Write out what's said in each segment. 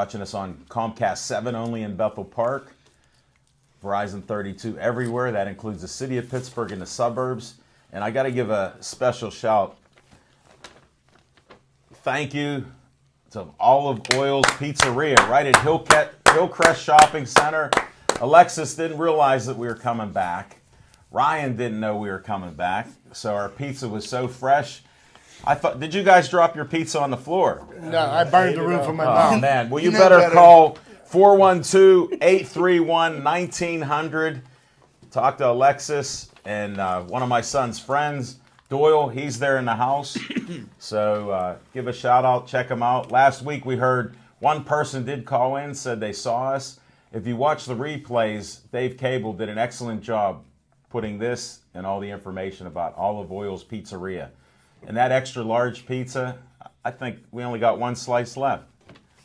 watching us on Comcast 7 only in Bethel Park, Verizon 32 everywhere. That includes the city of Pittsburgh and the suburbs. And I got to give a special shout. Thank you to Olive Oil's Pizzeria right at Hillcrest Shopping Center. Alexis didn't realize that we were coming back. Ryan didn't know we were coming back. So our pizza was so fresh. I thought, did you guys drop your pizza on the floor? No, I burned the roof of my mouth. Oh, man. Well, you better call 412-831-1900. Talk to Alexis and one of my son's friends, Doyle. He's there in the house. So give a shout out. Check him out. Last week we heard one person did call in, said they saw us. If you watch the replays, Dave Cable did an excellent job putting this and all the information about Olive Oil's Pizzeria. And that extra large pizza, I think we only got one slice left.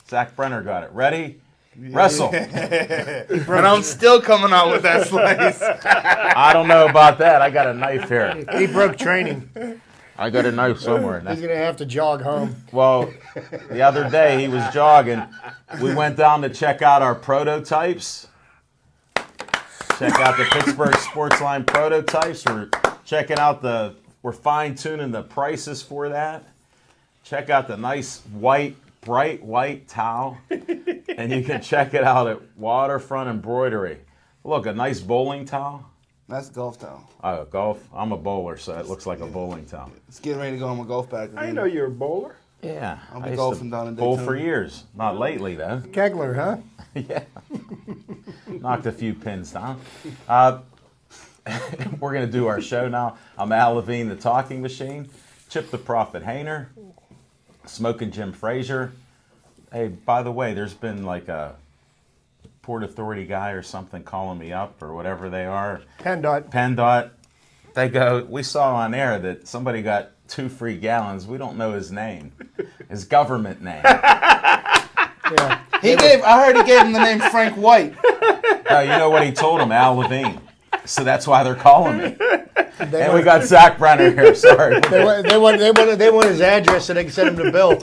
Zach Brenner got it. Ready? Wrestle. And I'm still coming out with that slice. I don't know about that. I got a knife here. He broke training. I got a knife somewhere. He's going to have to jog home. Well, the other day he was jogging. We went down to check out our prototypes. Check out the Pittsburgh Sportsline prototypes. We're checking out we're fine-tuning the prices for that. Check out the nice bright white towel. And you can check it out at Waterfront Embroidery. Look, a nice bowling towel. That's golf towel. Oh, golf? I'm a bowler, so it looks like a bowling towel. It's getting ready to go on my golf bag. I know you're a bowler. Yeah. I'll be golfing down in bowl Daytona. for years. Not lately, though. Kegler, huh? Yeah. Knocked a few pins down. We're going to do our show now. I'm Al Levine, the Talking Machine. Chip the Prophet Hayner. Smoking Jim Frazier. Hey, by the way, there's been like a Port Authority guy or something calling me up or whatever they are. PennDOT. They go, we saw on air that somebody got 2 free gallons. We don't know his name. His government name. Yeah. I heard he gave him the name Frank White. No, you know what he told him? Al Levine. So that's why they're calling me. And we got Zach Brenner here. Sorry. They want his address so they can send him the bill.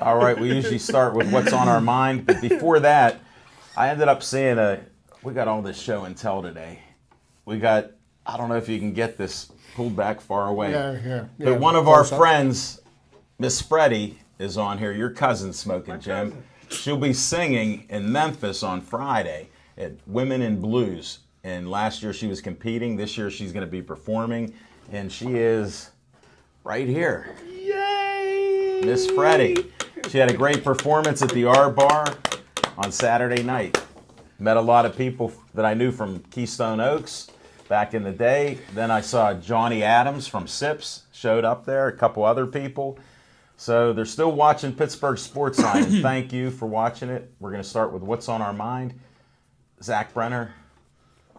All right, we usually start with what's on our mind. But before that, I ended up seeing we got all this show and tell today. We got, I don't know if you can get this pulled back far away. Yeah. But one of our friends, Miss Freddie, is on here. Your cousin, Smoking Jim. She'll be singing in Memphis on Friday at Women in Blues. And last year she was competing. This year she's going to be performing. And she is right here. Yay! Miss Freddie. She had a great performance at the R Bar on Saturday night. Met a lot of people that I knew from Keystone Oaks back in the day. Then I saw Johnny Adams from Sips showed up there, a couple other people. So they're still watching Pittsburgh Sportsline, and thank you for watching it. We're going to start with what's on our mind. Zach Brenner,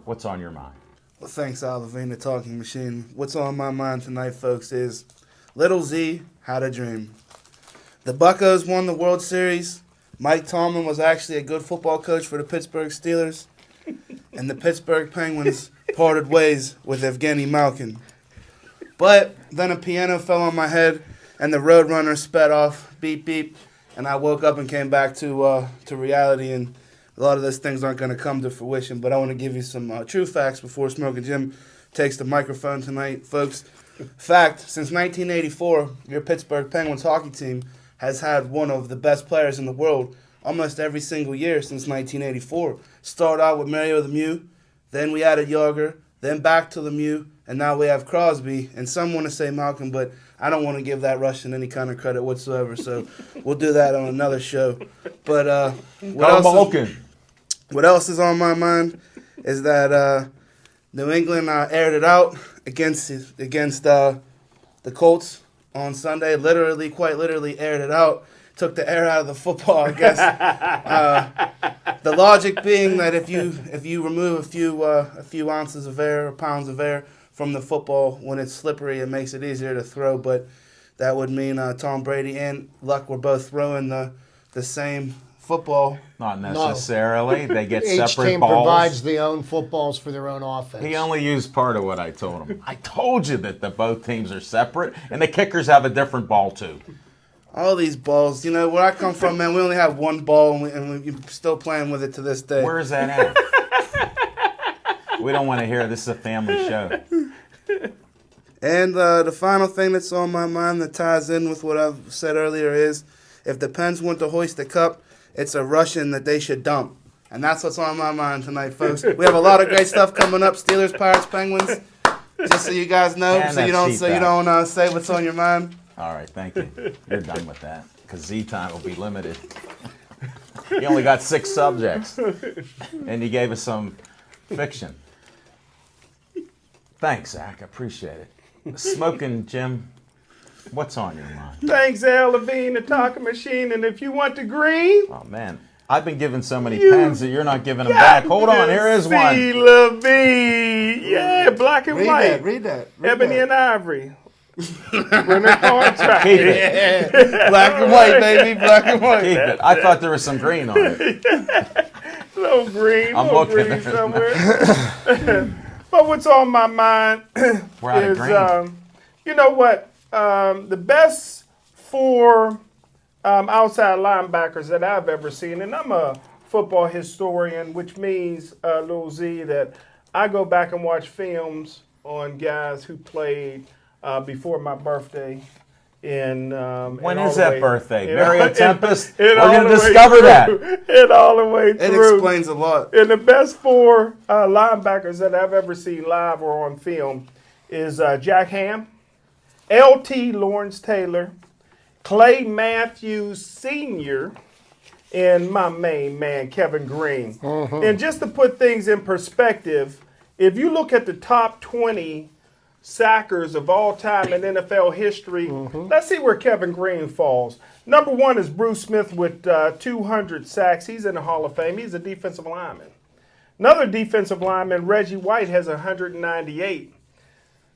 what's on your mind? Well, thanks, Al Levine, the Talking Machine. What's on my mind tonight, folks, is Little Z had a dream. The Buccos won the World Series. Mike Tomlin was actually a good football coach for the Pittsburgh Steelers. And the Pittsburgh Penguins parted ways with Evgeny Malkin. But then a piano fell on my head, and the Roadrunner sped off, beep, beep, and I woke up and came back to reality, and a lot of those things aren't going to come to fruition, but I want to give you some true facts before Smoking Jim takes the microphone tonight. Folks, fact, since 1984, your Pittsburgh Penguins hockey team has had one of the best players in the world almost every single year since 1984. Started out with Mario Lemieux, then we added Yager, then back to Lemieux, and now we have Crosby, and some want to say Malcolm, but I don't want to give that Russian any kind of credit whatsoever, so we'll do that on another show. But what else is on my mind is that New England aired it out against the Colts on Sunday. Quite literally aired it out. Took the air out of the football, I guess. The logic being that if you remove a few ounces of air or pounds of air from the football, when it's slippery, it makes it easier to throw. But that would mean Tom Brady and Luck were both throwing the same football. Not necessarily. No. They get Each separate team balls. provides their own footballs for their own offense. He only used part of what I told him. I told you that both teams are separate, and the kickers have a different ball too. All these balls. You know, where I come from, man, we only have one ball, and we're still playing with it to this day. Where is that at? We don't want to hear it. This is a family show. And the final thing that's on my mind that ties in with what I've said earlier is, if the Pens want to hoist the cup, it's a Russian that they should dump. And that's what's on my mind tonight, folks. We have a lot of great stuff coming up. Steelers, Pirates, Penguins. Just so you guys know, And so you don't say what's on your mind. All right, thank you. You're done with that because Z time will be limited. You only got 6 subjects, and you gave us some fiction. Thanks, Zach. I appreciate it. Smoking Jim, what's on your mind? Thanks, Al Levine, the talking machine. And if you want the green, Oh man, I've been given so many pens that you're not giving them back. Hold on, here is one. C. Levine. Yeah, black and white. Read that. Ebony and ivory. Winner contract. Keep it. Black and white, baby. Black and white. Keep it. I thought there was some green on it. Little green. I'm Little looking green at it. somewhere. But what's on my mind We're out of is, green. you know what? The best 4 outside linebackers that I've ever seen, and I'm a football historian, which means, Lil Z, that I go back and watch films on guys who played before my birthday. When When is that birthday? Mario Tempest? We're going to discover that. that. And all the way It through. explains a lot. And the best 4 linebackers that I've ever seen live or on film is Jack Ham, L.T. Lawrence Taylor, Clay Matthews Sr., and my main man, Kevin Green. And just to put things in perspective, if you look at the top 20 sackers of all time in NFL history, let's see where Kevin Green falls. Number 1 is Bruce Smith with 200 sacks. He's in the Hall of Fame. He's a defensive lineman. Another defensive lineman, Reggie White, has 198.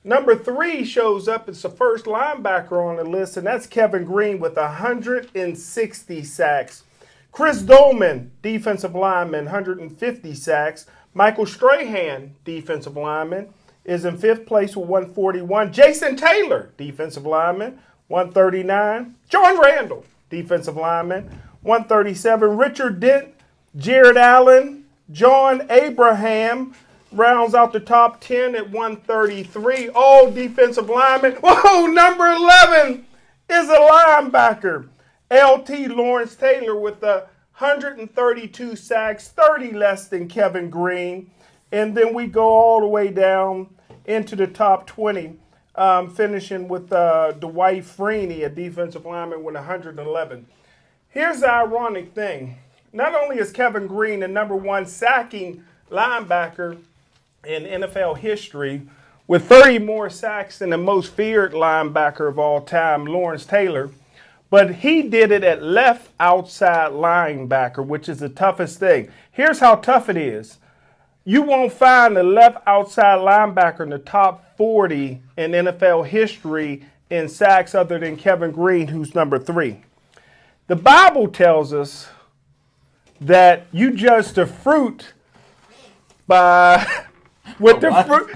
Number 3 shows up as the first linebacker on the list, and that's Kevin Green with 160 sacks. Chris Dolman, defensive lineman, 150 sacks. Michael Strahan, defensive lineman, is in 5th place with 141. Jason Taylor, defensive lineman, 139. John Randall, defensive lineman, 137. Richard Dent, Jared Allen, John Abraham rounds out the top 10 at 133. All defensive linemen. Whoa, number 11 is a linebacker. L.T. Lawrence Taylor with 132 sacks, 30 less than Kevin Green. And then we go all the way down into the top 20, finishing with Dwight Freeney, a defensive lineman, with 111. Here's the ironic thing. Not only is Kevin Green the number 1 sacking linebacker in NFL history, with 30 more sacks than the most feared linebacker of all time, Lawrence Taylor, but he did it at left outside linebacker, which is the toughest thing. Here's how tough it is. You won't find a left outside linebacker in the top 40 in NFL history in sacks other than Kevin Green, who's number 3. The Bible tells us that you judge the fruit by with the fruit.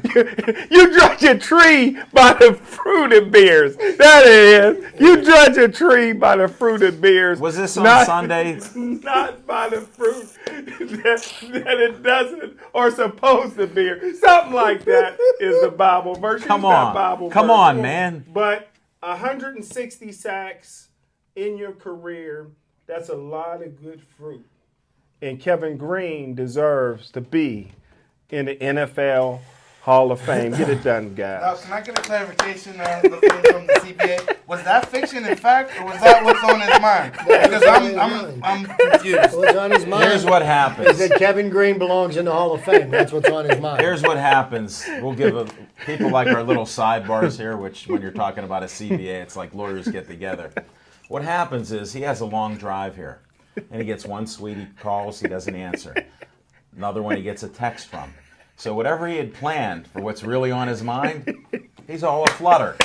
You judge a tree by the fruit it bears. That is, you judge a tree by the fruit it bears. Was this on Sunday? Not by the fruit that it doesn't or supposed to bear. Something like that is the Bible verse. Come Use that on. Bible Come verse. on, man. But 160 sacks in your career, that's a lot of good fruit. And Kevin Green deserves to be in the NFL Hall of Fame. Get it done, Now, guys. can I get a clarification looking from the CPA? Was that fiction in fact, or was that what's on his mind? Because I'm confused. What's on his mind Here's what is happens. that Kevin Green belongs in the Hall of Fame. That's what's on his mind. Here's what happens. We'll give people like our little sidebars here, which when you're talking about a CBA, it's like lawyers get together. What happens is he has a long drive here, and he gets one suite, he calls, he doesn't answer. Another one he gets a text from. So whatever he had planned for what's really on his mind, he's all aflutter.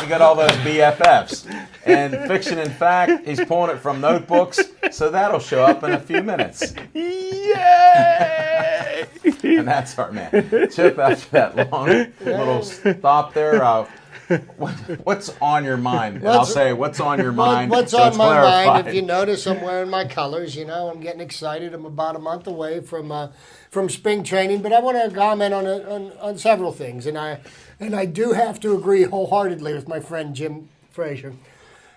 He got all those BFFs. And fiction and fact, he's pulling it from notebooks, so that'll show up in a few minutes. Yay! And that's our man. Chip, after that long little stop there, What's on your mind? And I'll say, what's on your mind? What's so on it's my mind? clarified. If you notice, I'm wearing my colors. You know, I'm getting excited. I'm about a month away from spring training, but I want to comment on several things, and I do have to agree wholeheartedly with my friend Jim Frazier.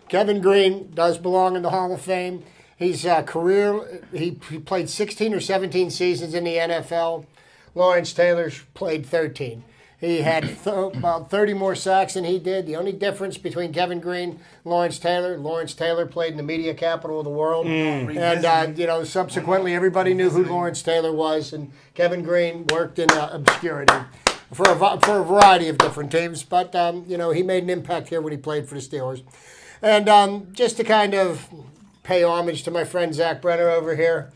Kevin Green does belong in the Hall of Fame. He's he played 16 or 17 seasons in the NFL. Lawrence Taylor's played 13. He had about 30 more sacks than he did. The only difference between Kevin Green and Lawrence Taylor played in the media capital of the world. And, subsequently everybody knew who Lawrence Taylor was, and Kevin Green worked in obscurity for a variety of different teams. But, he made an impact here when he played for the Steelers. And just to kind of pay homage to my friend Zach Brenner over here.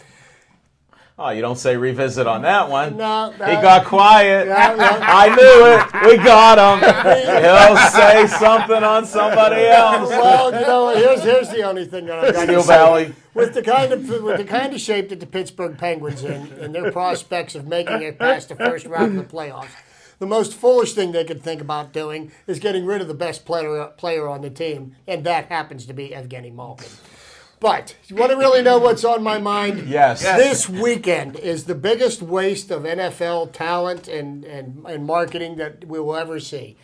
Oh, you don't say revisit on that one. No, he got quiet. I knew it. We got him. He'll say something on somebody else. Well, here's the only thing that I've got Steel to say. Valley. With the kind of shape that the Pittsburgh Penguins in and their prospects of making it past the first round of the playoffs, the most foolish thing they could think about doing is getting rid of the best player on the team, and that happens to be Evgeny Malkin. But you want to really know what's on my mind? Yes. This weekend is the biggest waste of NFL talent and marketing that we will ever see.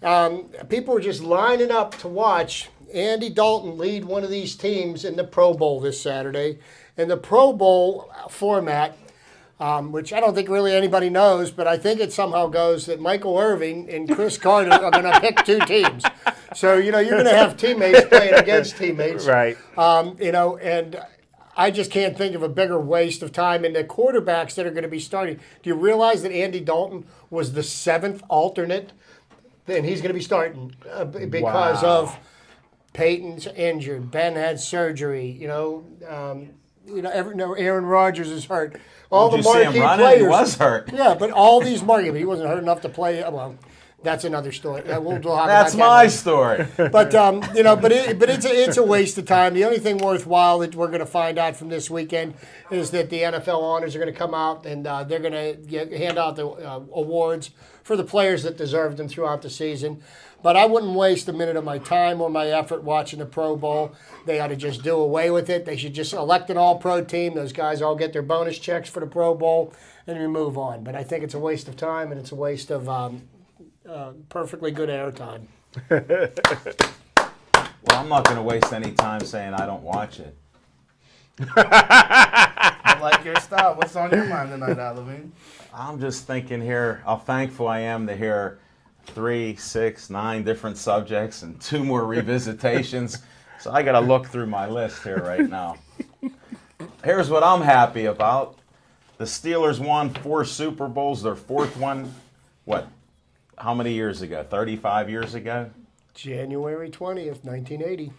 Mm-hmm. People are just lining up to watch Andy Dalton lead one of these teams in the Pro Bowl this Saturday. In the Pro Bowl format, which I don't think really anybody knows, but I think it somehow goes that Michael Irving and Chris Carter are going to pick two teams. So, you're going to have teammates playing against teammates. Right. And I just can't think of a bigger waste of time. And the quarterbacks that are going to be starting, do you realize that Andy Dalton was the 7th alternate? And he's going to be starting because of Peyton's injured. Ben had surgery. Aaron Rodgers is hurt. Did you see him running? Players, he was hurt. Yeah, but all these marquee, he wasn't hurt enough to play. Well, that's another story. We'll talk That's about my that story. But it's a waste of time. The only thing worthwhile that we're going to find out from this weekend is that the NFL owners are going to come out and they're going to hand out the awards for the players that deserved them throughout the season. But I wouldn't waste a minute of my time or my effort watching the Pro Bowl. They ought to just do away with it. They should just elect an all-pro team. Those guys all get their bonus checks for the Pro Bowl, and we move on. But I think it's a waste of time, and it's a waste of perfectly good airtime. Well, I'm not going to waste any time saying I don't watch it. I like your style. What's on your mind tonight, Alavine? I'm just thinking here, how thankful I am to hear 3, 6, 9 different subjects and 2 more revisitations. So I got to look through my list here right now. Here's what I'm happy about. The Steelers won 4 Super Bowls, their 4th one, how many years ago? 35 years ago? January 20th, 1980.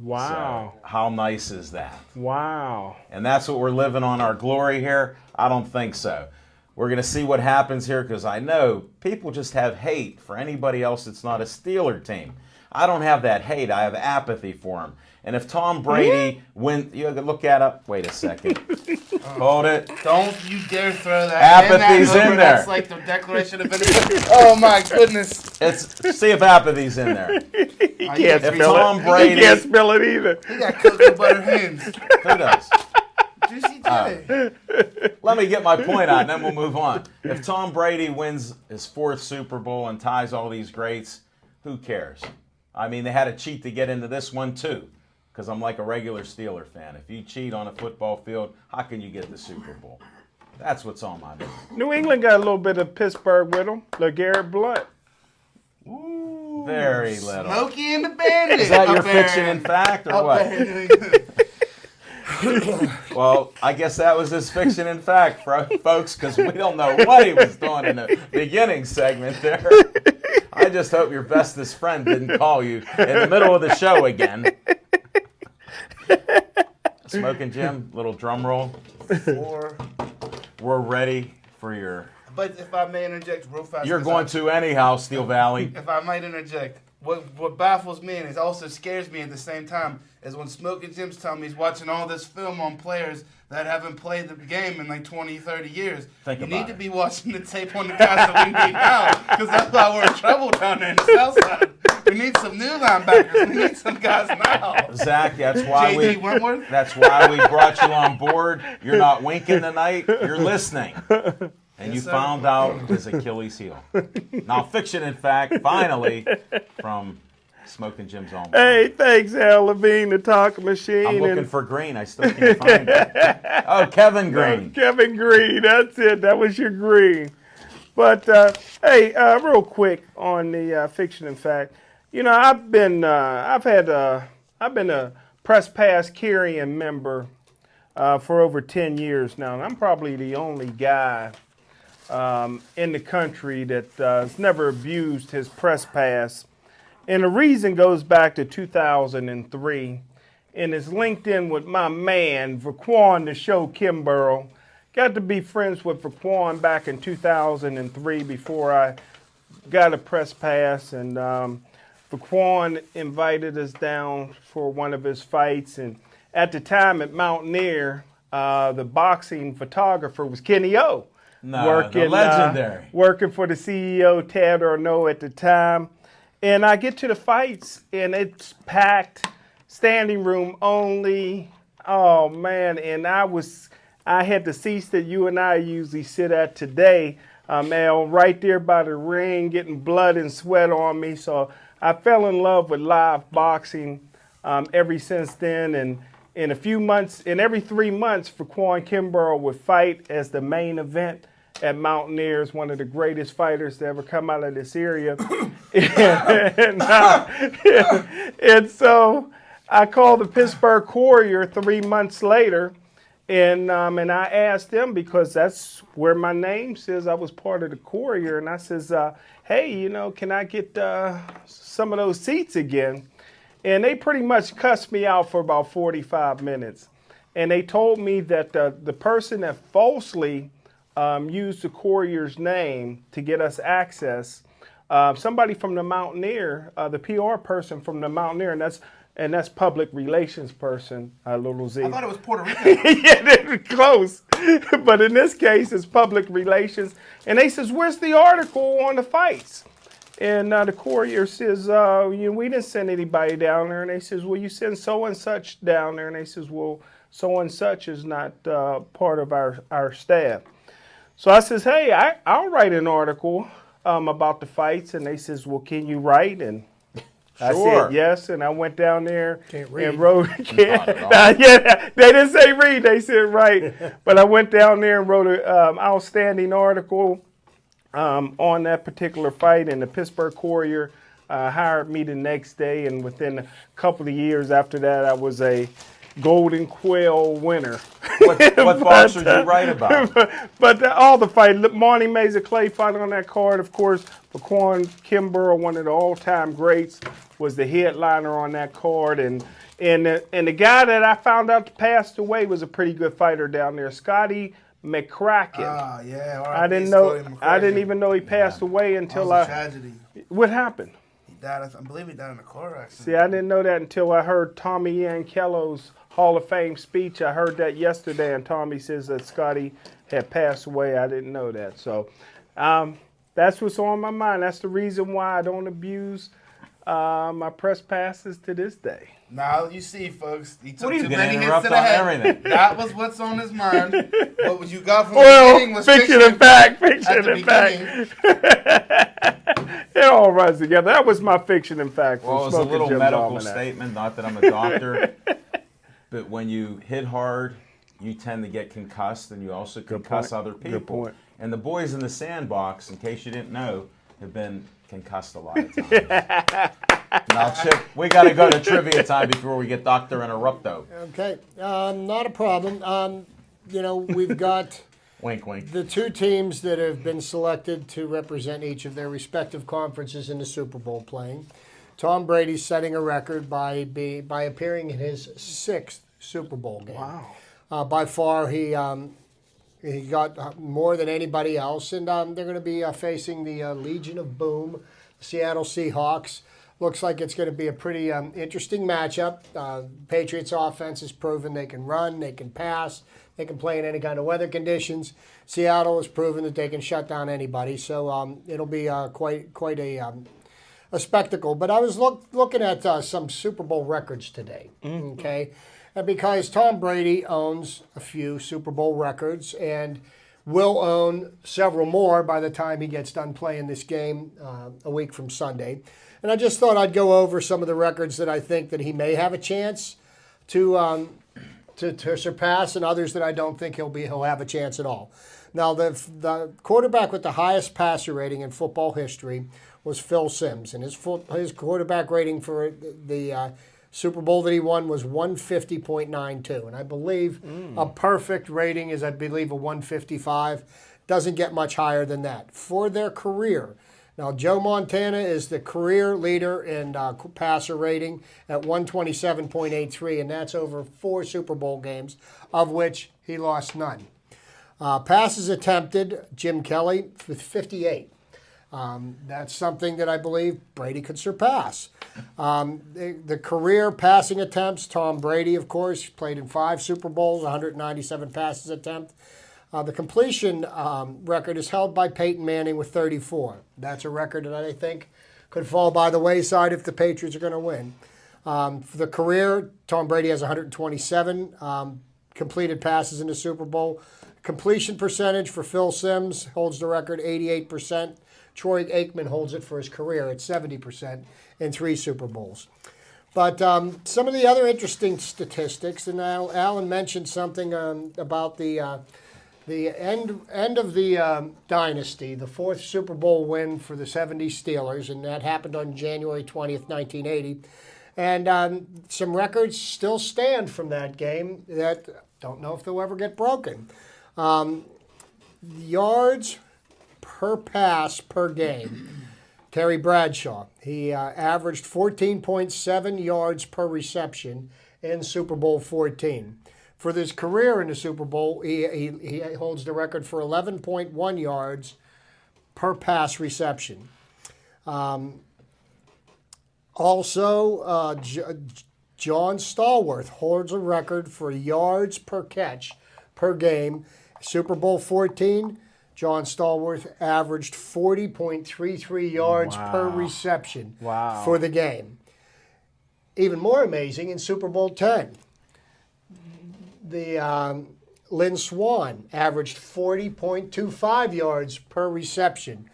Wow. So how nice is that? Wow. And that's what we're living on our glory here? I don't think so. We're going to see what happens here because I know people just have hate for anybody else that's not a Steeler team. I don't have that hate. I have apathy for him. And if Tom Brady wins, you look at it. Wait a second. Hold it. Don't you dare throw that. Apathy's in there. That's like the Declaration of Independence. Oh my goodness. See if apathy's in there. He can't If spell Tom it. Brady, He can't spell it either. He got cocoa butter hands. who does? Juicy J. Let me get my point out, and then we'll move on. If Tom Brady wins his 4th Super Bowl and ties all these greats, who cares? I mean, they had to cheat to get into this one, too, because I'm like a regular Steeler fan. If you cheat on a football field, how can you get the Super Bowl? That's what's on my mind. New England got a little bit of Pittsburgh with them. LeGarrette Blount. Ooh, Very little. Smokey and the Bandit. Is that your up there. fiction and fact, or Up what? there. Well, I guess that was his fiction and fact, folks, because we don't know what he was doing in the beginning segment there. I just hope your bestest friend didn't call you in the middle of the show again. Smoking Jim, little drum roll. 4. We're ready for your... But if I may interject real fast. You're going to anyhow, Steel Valley. If I might interject, what baffles me and it also scares me at the same time is when Smoking Jim's telling me he's watching all this film on players that haven't played the game in like 20, 30 years. You need to be watching the tape on the guys that we need now, because that's why we're in trouble down there in the South Side. We need some new linebackers. We need some guys now. Zach, that's why Wentworth? That's why we brought you on board. You're not winking tonight. You're listening. And you found out his Achilles heel. Now, fiction and fact, finally, from Smoking Jim's own. Hey, thanks, Al Levine, the talk machine. I'm looking for Green. I still can't find it. Oh, Kevin Green. Kevin Green. That's it. That was your Green. But hey, real quick on the fiction and fact. You know, I've been a press pass carrying member for over 10 years now, and I'm probably the only guy in the country that has never abused his press pass. And the reason goes back to 2003, and it's linked in with my man, Vaquan the Show Kimborough. Got to be friends with Vaquan back in 2003 before I got a press pass, and Vaquan invited us down for one of his fights. And at the time at Mountaineer, the boxing photographer was Kenny O. The legendary. Working for the CEO, Ted Arnaud, at the time. And I get to the fights, and it's packed, standing room only. Oh, man. And I had the seats that you and I usually sit at today, Al, right there by the ring, getting blood and sweat on me. So I fell in love with live boxing ever since then. And in a few months, in every 3 months, Vaquan Kimborough would fight as the main event at Mountaineers, one of the greatest fighters to ever come out of this area. and so I called the Pittsburgh Courier 3 months later, and I asked them, because that's where my name says I was part of the Courier, and I says, hey, you know, can I get some of those seats again? And they pretty much cussed me out for about 45 minutes. And they told me that the person that falsely used the Courier's name to get us access, somebody from the Mountaineer, the PR person from the Mountaineer, and that's public relations person, Little Z. I thought it was Puerto Rico. Yeah, they're close. But in this case, it's public relations. And they says, where's the article on the fights? And the Courier says, we didn't send anybody down there. And they says, well, you send so-and-such down there. And they says, well, so-and-such is not part of our staff. So I says, hey, I'll write an article about the fights. And they says, well, can you write? And I said yes, and I went down there and wrote. Yeah, they didn't say read, they said write. But I went down there and wrote an outstanding article on that particular fight, and the Pittsburgh Courier hired me the next day, and within a couple of years after that, I was a Golden Quail winner. What box did you write about? But all the fight, Marnie Mazur Clay fight on that card, of course. Vaquan Kimborough, one of the all-time greats, was the headliner on that card, and the guy that I found out passed away was a pretty good fighter down there, Scotty McCracken. Ah, yeah. I didn't even know he passed away until tragedy. What happened? He died. I believe he died in a car accident. See, I didn't know that until I heard Tommy Yankello's Hall of Fame speech. I heard that yesterday, and Tommy says that Scotty had passed away. I didn't know that. So that's what's on my mind. That's the reason why I don't abuse my press passes to this day. Now, you see, folks, he took too many hits to the head. Everything. That was what's on his mind. What you got from the beginning was fiction and fact. Fiction and fact. It all runs together. That was my fiction and fact. Well, it was a little medical statement, not that I'm a doctor. But when you hit hard, you tend to get concussed, and you also concuss other people. Good point. And the boys in the sandbox, in case you didn't know, have been concussed a lot of times. Now, Chip, we got to go to trivia time before we get Dr. Interrupto. Okay, not a problem. We've got Wink, wink. the two teams that have been selected to represent each of their respective conferences in the Super Bowl playing. Tom Brady's setting a record by appearing in his 6th Super Bowl game. Wow. By far, he got more than anybody else, and they're going to be facing the Legion of Boom, Seattle Seahawks. Looks like it's going to be a pretty interesting matchup. Patriots offense has proven they can run, they can pass, they can play in any kind of weather conditions. Seattle has proven that they can shut down anybody. So it'll be quite a spectacle. But I was looking at some Super Bowl records today. Okay, and because Tom Brady owns a few Super Bowl records and will own several more by the time he gets done playing this game a week from Sunday. And I just thought I'd go over some of the records that I think that he may have a chance to surpass, and others that I don't think he'll have a chance at all. Now, the quarterback with the highest passer rating in football history was Phil Simms, and his quarterback rating for the Super Bowl that he won was 150.92, and I believe a perfect rating is, I believe, a 155. Doesn't get much higher than that. For their career, now Joe Montana is the career leader in passer rating at 127.83, and that's over 4 Super Bowl games, of which he lost none. Passes attempted, Jim Kelly with 58. That's something that I believe Brady could surpass. The career passing attempts, Tom Brady, of course, played in 5 Super Bowls, 197 passes attempt. The completion record is held by Peyton Manning with 34. That's a record that I think could fall by the wayside if the Patriots are going to win. For the career, Tom Brady has 127 completed passes in the Super Bowl. Completion percentage for Phil Simms holds the record, 88%. Troy Aikman holds it for his career at 70% in 3 Super Bowls. But some of the other interesting statistics, and Alan mentioned something about the end of the dynasty, the 4th Super Bowl win for the 70 Steelers, and that happened on January 20th, 1980. And some records still stand from that game that don't know if they'll ever get broken. Yards per pass per game. Terry Bradshaw, he averaged 14.7 yards per reception in Super Bowl 14. For his career in the Super Bowl, he holds the record for 11.1 yards per pass reception. Also, John Stallworth holds a record for yards per catch per game. Super Bowl 14, John Stallworth averaged 40.33 yards per reception for the game. Even more amazing, in Super Bowl 10, the Lynn Swann averaged 40.25 yards per reception.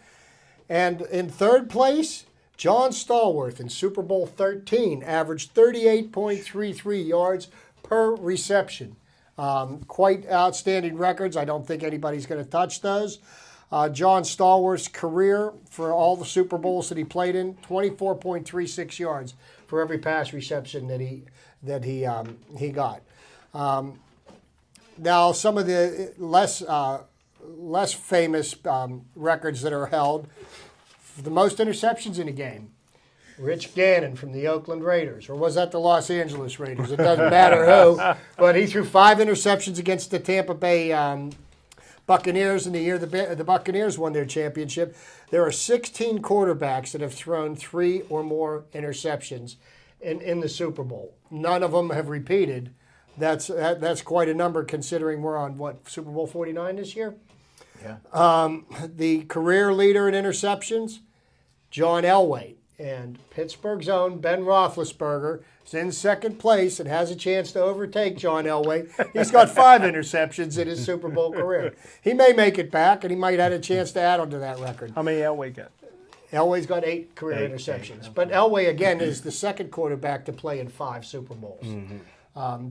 And in third place, John Stallworth in Super Bowl 13 averaged 38.33 yards per reception. Quite outstanding records. I don't think anybody's going to touch those. John Stallworth's career for all the Super Bowls that he played in, 24.36 yards for every pass reception that he got. Now, some of the less famous records that are held, the most interceptions in a game. Rich Gannon from the Oakland Raiders, or was that the Los Angeles Raiders? It doesn't matter who, but he threw 5 interceptions against the Tampa Bay Buccaneers in the year the Buccaneers won their championship. There are 16 quarterbacks that have thrown 3 or more interceptions in the Super Bowl. None of them have repeated. That's quite a number considering we're on, Super Bowl 49 this year? Yeah. The career leader in interceptions, John Elway. And Pittsburgh's own Ben Roethlisberger is in second place and has a chance to overtake John Elway. He's got 5 interceptions in his Super Bowl career. He may make it back, and he might have a chance to add on to that record. How many Elway got? Elway's got 8 career interceptions. But Elway, again, is the second quarterback to play in 5 Super Bowls.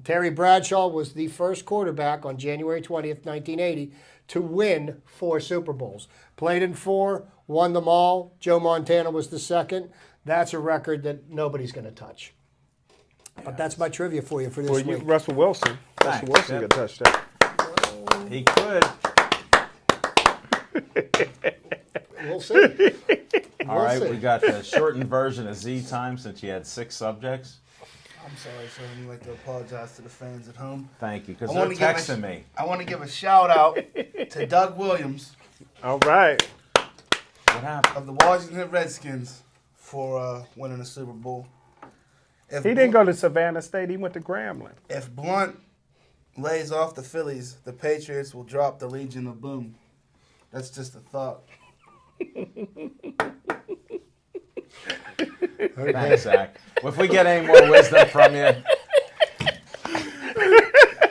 Terry Bradshaw was the first quarterback on January 20th, 1980, to win 4 Super Bowls. Played in 4, won them all. Joe Montana was the second. That's a record that nobody's going to touch. But that's my trivia for you for this week. Russell Wilson. Thanks. Russell Wilson could touch that. He could. We'll see. All right, we got the shortened version of Z Time since you had 6 subjects. I'm sorry, sir. I'd like to apologize to the fans at home. Thank you, because they're texting me. I want to give a shout out to Doug Williams All right. What happened? of the Washington Redskins for winning the Super Bowl. He didn't go to Savannah State. He went to Grambling. If Blunt lays off the Phillies, the Patriots will drop the Legion of Boom. That's just a thought. Thanks, Zach. Well, if we get any more wisdom from you,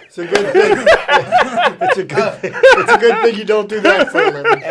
It's a good thing. It's a good thing you don't do that for a living.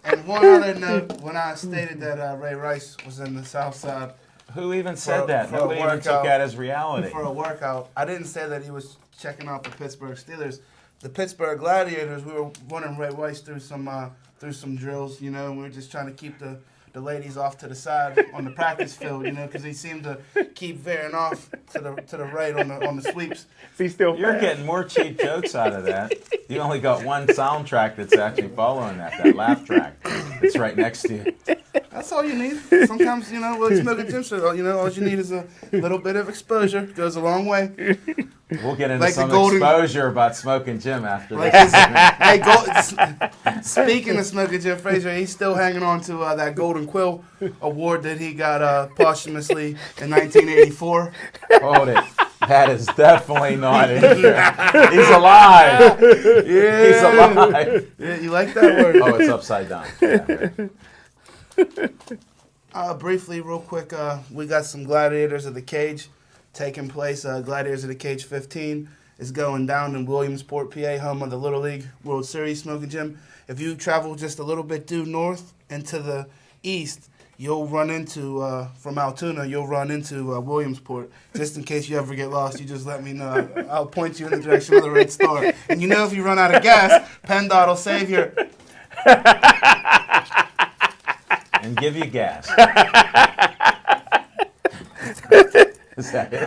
And one other note, when I stated that Ray Rice was in the South Side who even said that? for a Nobody even took workout. that as reality. for a workout, I didn't say that he was checking out the Pittsburgh Steelers. The Pittsburgh Gladiators, we were running Ray Rice through some drills, you know, and we were just trying to keep the ladies off to the side on the practice field, you know, because he seemed to keep veering off to the right on the sweeps. Is he still You're fast? getting more cheap jokes out of that. You only got one soundtrack that's actually following that laugh track. It's right next to you. That's all you need. Sometimes, you know, like Smoking Jim said, you know, all you need is a little bit of exposure. Goes a long way. We'll get into Like the some golden- exposure about Smoking Jim after Like this. Speaking of Smoking Jim Frazier, he's still hanging on to that Golden Quill award that he got posthumously in 1984. Hold it. That is definitely not in here. He's alive. Yeah, He's alive. Yeah, you like that word? Oh, it's upside down. Yeah. Briefly, real quick, we got some Gladiators of the Cage taking place. Gladiators of the Cage 15 is going down in Williamsport, PA, home of the Little League World Series, Smoking Jim. If you travel just a little bit due north and to the east, you'll run into, from Altoona, you'll run into Williamsport. Just in case you ever get lost, you just let me know. I'll point you in the direction of the Red Star. And you know if you run out of gas, PennDOT will save you. And give you gas. Is that it?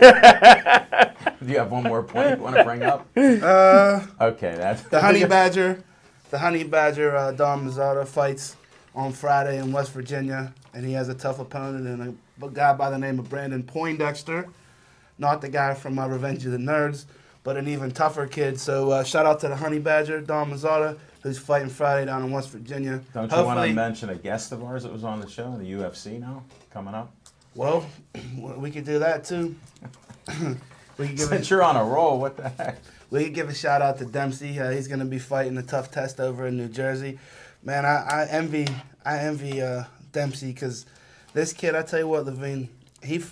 Do you have one more point you want to bring up? Okay, that's The Honey Badger, Don Mazzata fights on Friday in West Virginia, and he has a tough opponent and a guy by the name of Brandon Poindexter, not the guy from Revenge of the Nerds, but an even tougher kid. So shout out to the Honey Badger, Don Mazzata, who's fighting Friday down in West Virginia. Don't you want to mention a guest of ours that was on the show in the UFC now, coming up? Well, we could do that too. we could give Since you're on a roll, what the heck? We could give a shout out to Dempsey. He's going to be fighting a tough test over in New Jersey. Man, I envy Dempsey because this kid, I tell you what, Levine, he's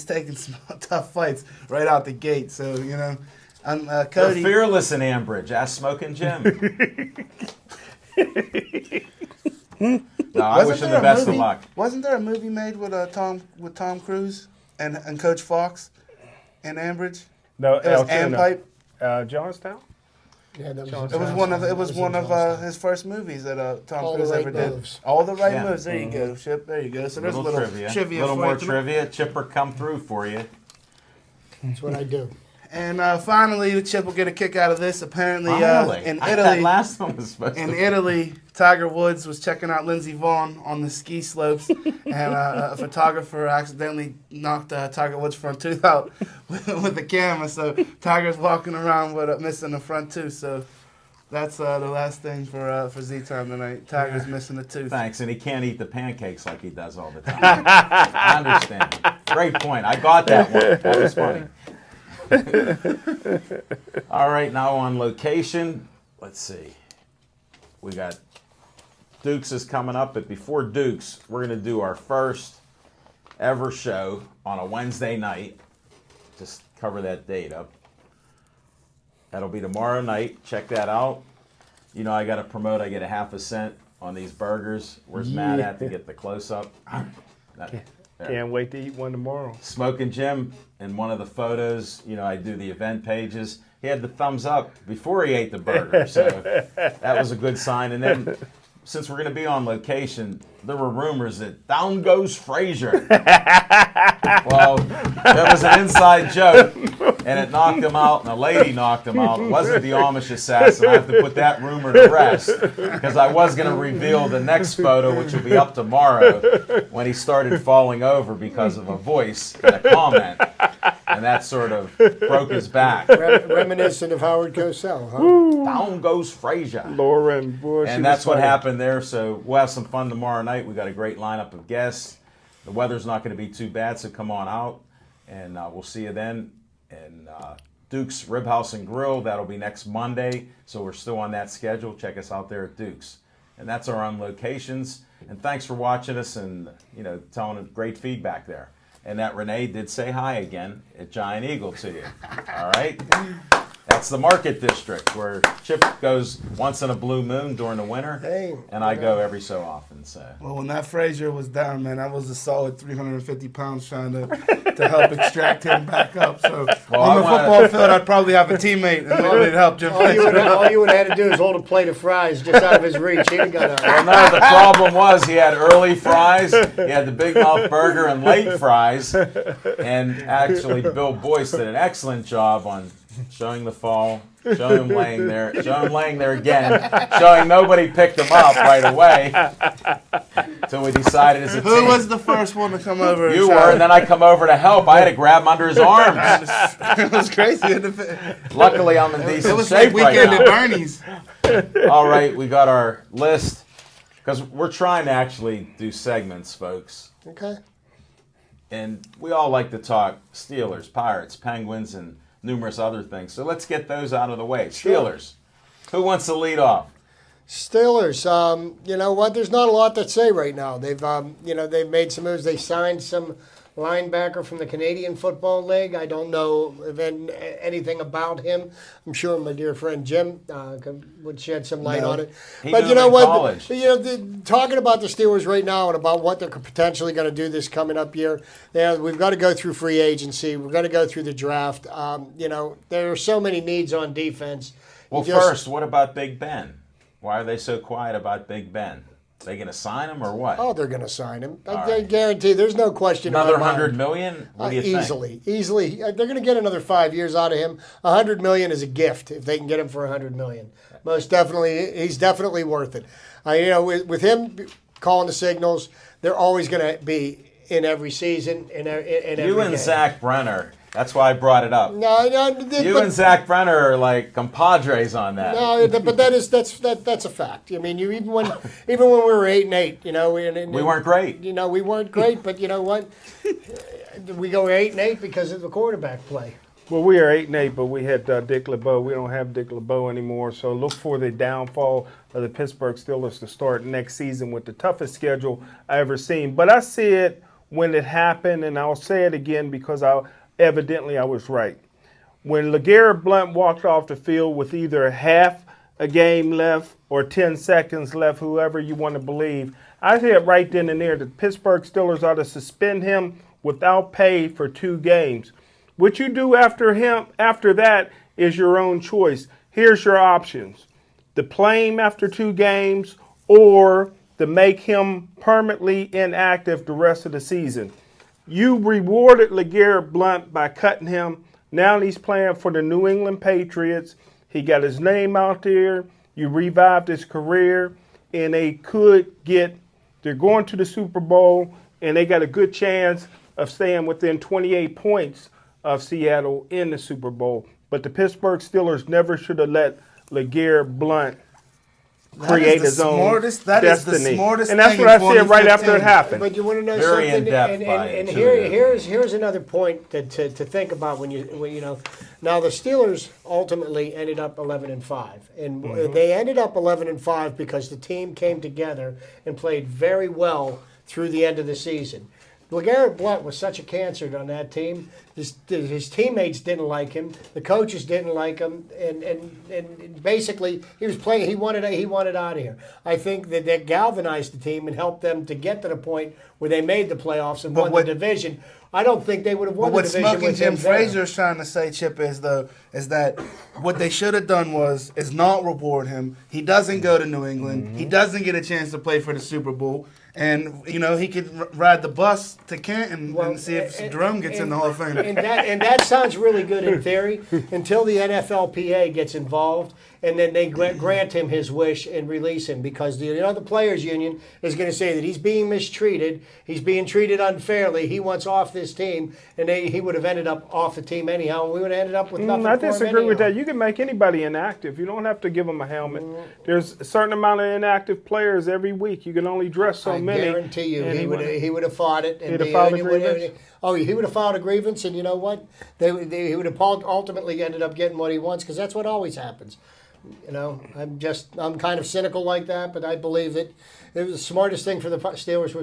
taking some tough fights right out the gate. So, you know, Cody. They're fearless in Ambridge. Ask Smoking Jim. No, I wish him the best of luck. Wasn't there a movie made with Tom Cruise and Coach Fox in Ambridge? No, It was Altoona. Ampipe. Johnstown? Yeah, that It was one of his first movies that Tom All the Cruise Right ever did. Moves. All the right Yeah. moves. There you go, Chip. There you go. So there's Little a little trivia. A little for more you. trivia. Chipper come through for you. That's what I do. And finally, the Chip will get a kick out of this. Apparently, Finally. in That Italy, last one was supposed in to Italy, Tiger Woods was checking out Lindsey Vonn on the ski slopes, and a photographer accidentally knocked Tiger Woods' front tooth out with the camera. So Tiger's walking around with missing the front tooth. So that's the last thing for Z Time tonight. Tiger's missing a tooth. Thanks, and he can't eat the pancakes like he does all the time. I understand. Great point. I got that one. That was funny. All right, now on location. Let's see. We got Dukes is coming up, but before Dukes, we're going to do our first ever show on a Wednesday night. Just cover that date up. That'll be tomorrow night. Check that out. You know, I got to promote. I get a half a cent on these burgers. Where's Matt at to get the close-up? Can't wait to eat one tomorrow. Smoking Jim, in one of the photos, you know, I do the event pages. He had the thumbs up before he ate the burger, so that was a good sign. And then, since we're going to be on location, there were rumors that down goes Frazier. Well, that was an inside joke, and it knocked him out, and a lady knocked him out. It wasn't the Amish assassin. I have to put that rumor to rest, because I was going to reveal the next photo, which will be up tomorrow, when he started falling over because of a voice and a comment. and that sort of broke his back. Reminiscent of Howard Cosell, huh? Down goes Frazier. Lauren, boy, And that's what happened there. So we'll have some fun tomorrow night. We got a great lineup of guests. The weather's not going to be too bad, so come on out, and we'll see you then. And Duke's Rib House and Grill, that'll be next Monday, so we're still on that schedule. Check us out there at Duke's. And that's our own locations. And thanks for watching us and, telling us great feedback there. And that Renee did say hi again at Giant Eagle to you. All right? That's the Market District where Chip goes once in a blue moon during the winter, and I go every so often. So. Well, when that Frazier was down, man, I was a solid 350 pounds trying to help extract him back up. So on the football field, I'd probably have a teammate and nobody to help Jim. All you would have had to do is hold a plate of fries just out of his reach. He'd have got out. Well, no, the problem was he had early fries, he had the Big Mouth Burger and late fries, and actually Bill Boyce did an excellent job on showing the fall, showing him laying there again, showing nobody picked him up right away until we decided as a team. Who was the first one to come over? You were, and then I come over to help. I had to grab him under his arms. It was crazy. Luckily, I'm in decent shape. It was like weekend at Bernie's. All right, we got our list because we're trying to actually do segments, folks. Okay. And we all like to talk Steelers, Pirates, Penguins, and numerous other things. So let's get those out of the way. Steelers. Who wants to lead off? Steelers. You know what? There's not a lot to say right now. They've they've made some moves. They signed some linebacker from the Canadian Football League. I don't know anything about him. I'm sure my dear friend Jim would shed some light on it. But you know what? College. Talking about the Steelers right now and about what they're potentially going to do this coming up year, we've got to go through free agency. We've got to go through the draft. There are so many needs on defense. Well, first, what about Big Ben? Why are they so quiet about Big Ben? Are they going to sign him or what? Oh, they're going to sign him. I guarantee. There's no question. Another $100 million? What do you think? Easily. They're going to get another 5 years out of him. $100 million is a gift if they can get him for $100 million. Most definitely, he's definitely worth it. With him calling the signals, they're always going to be in every season. In every you and game. Zach Brenner. That's why I brought it up. You and Zach Brenner are like compadres on that. No, but that's a fact. I mean, even when we were 8-8, we weren't great. We weren't great, but you know what? We go 8-8 because of the quarterback play. Well, we are 8-8, but we had Dick LeBeau. We don't have Dick LeBeau anymore, so look for the downfall of the Pittsburgh Steelers to start next season with the toughest schedule I ever seen. But I see it when it happened, and I'll say it again because evidently I was right. When LeGarrette Blount walked off the field with either half a game left or 10 seconds left, whoever you want to believe, I said right then and there the Pittsburgh Steelers ought to suspend him without pay for 2 games. What you do after that is your own choice. Here's your options. To play him after 2 games or to make him permanently inactive the rest of the season. You rewarded LeGarrette Blount by cutting him. Now he's playing for the New England Patriots. He got his name out there. You revived his career. And they're going to the Super Bowl, and they got a good chance of staying within 28 points of Seattle in the Super Bowl. But the Pittsburgh Steelers never should have let LeGarrette Blount create his own destiny. That is the smartest and that's thing what I said right after it happened. But you want to know Very something? in-depth Here's another point to think about when now the Steelers ultimately ended up 11-5, and they ended up 11-5 because the team came together and played very well through the end of the season. LeGarrette Blount was such a cancer on that team. His teammates didn't like him. The coaches didn't like him, and basically he was playing. He wanted out of here. I think that galvanized the team and helped them to get to the point where they made the playoffs and won the division. I don't think they would have won the division. But what Smoking with Jim him there. Frazier's trying to say, Chip, is that what they should have done is not reward him. He doesn't go to New England. He doesn't get a chance to play for the Super Bowl. And, he could ride the bus to Canton and see if Jerome gets in the Hall of Fame. And that sounds really good in theory until the NFLPA gets involved, and then they grant him his wish and release him, because the Players Union is going to say that he's being mistreated, he's being treated unfairly, he wants off this team, and he would have ended up off the team anyhow, and we would have ended up with nothing I for him disagree with anyhow. that. You can make anybody inactive. You don't have to give them a helmet. There's a certain amount of inactive players every week. You can only dress so many. I guarantee you, he would have fought it. He'd have filed a grievance? He would have filed a grievance, and you know what? He would have ultimately ended up getting what he wants, because that's what always happens. I'm kind of cynical like that, but I believe that it was the smartest thing for the Steelers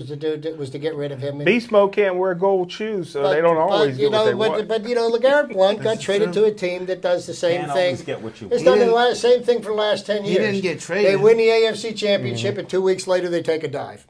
was to get rid of him. Beast Mode can't wear gold shoes, so they don't always do what they want. But LeGarrette Blount got traded to a team that does the same Can't thing. always get what you It's want. done the same thing for the last 10 years. He didn't get traded. They win the AFC Championship, and 2 weeks later they take a dive.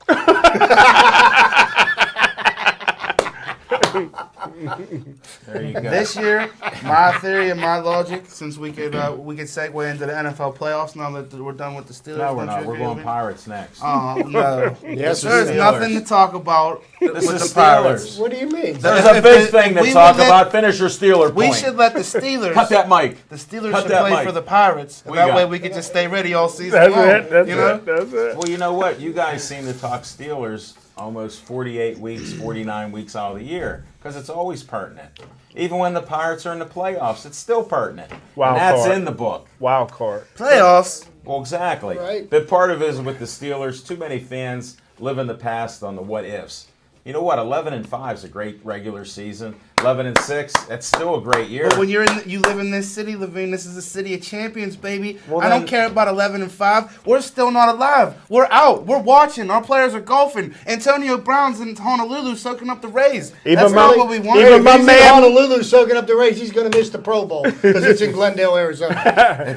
There you go. This year, my theory and my logic, since we could segue into the NFL playoffs now that we're done with the Steelers. No, we're don't not. you We're agree going with me? Pirates next. Oh, no. Yes, There's Steelers. nothing to talk about This with is the Pirates. Steelers. What do you mean? There's If a big it- thing to we talk would let- about. Finish your Steeler point. We should let the Steelers. Cut that mic. The Steelers Cut should that play mic. for the Pirates. And We that got way it. we could just stay ready all season That's long. it. That's you know? it. That's it. Well, you know what? You guys seem to talk Steelers almost 48 weeks, 49 weeks out of the year, because it's always pertinent. Even when the Pirates are in the playoffs, it's still pertinent. Wild and that's card. in the book. Wild card. Playoffs. Well, exactly. Right. But part of it is with the Steelers, too many fans live in the past on the what ifs. You know what? 11-5 is a great regular season. 11-6, that's still a great year. But when you live in this city, Levine, this is a city of champions, baby. Well, I don't then- care about 11-5. We're still not alive. We're out. We're watching. Our players are golfing. Antonio Brown's in Honolulu soaking up the Rays. Even That's my- not what we want. even my He's in man- Honolulu soaking up the race. He's going to miss the Pro Bowl because it's in Glendale, Arizona.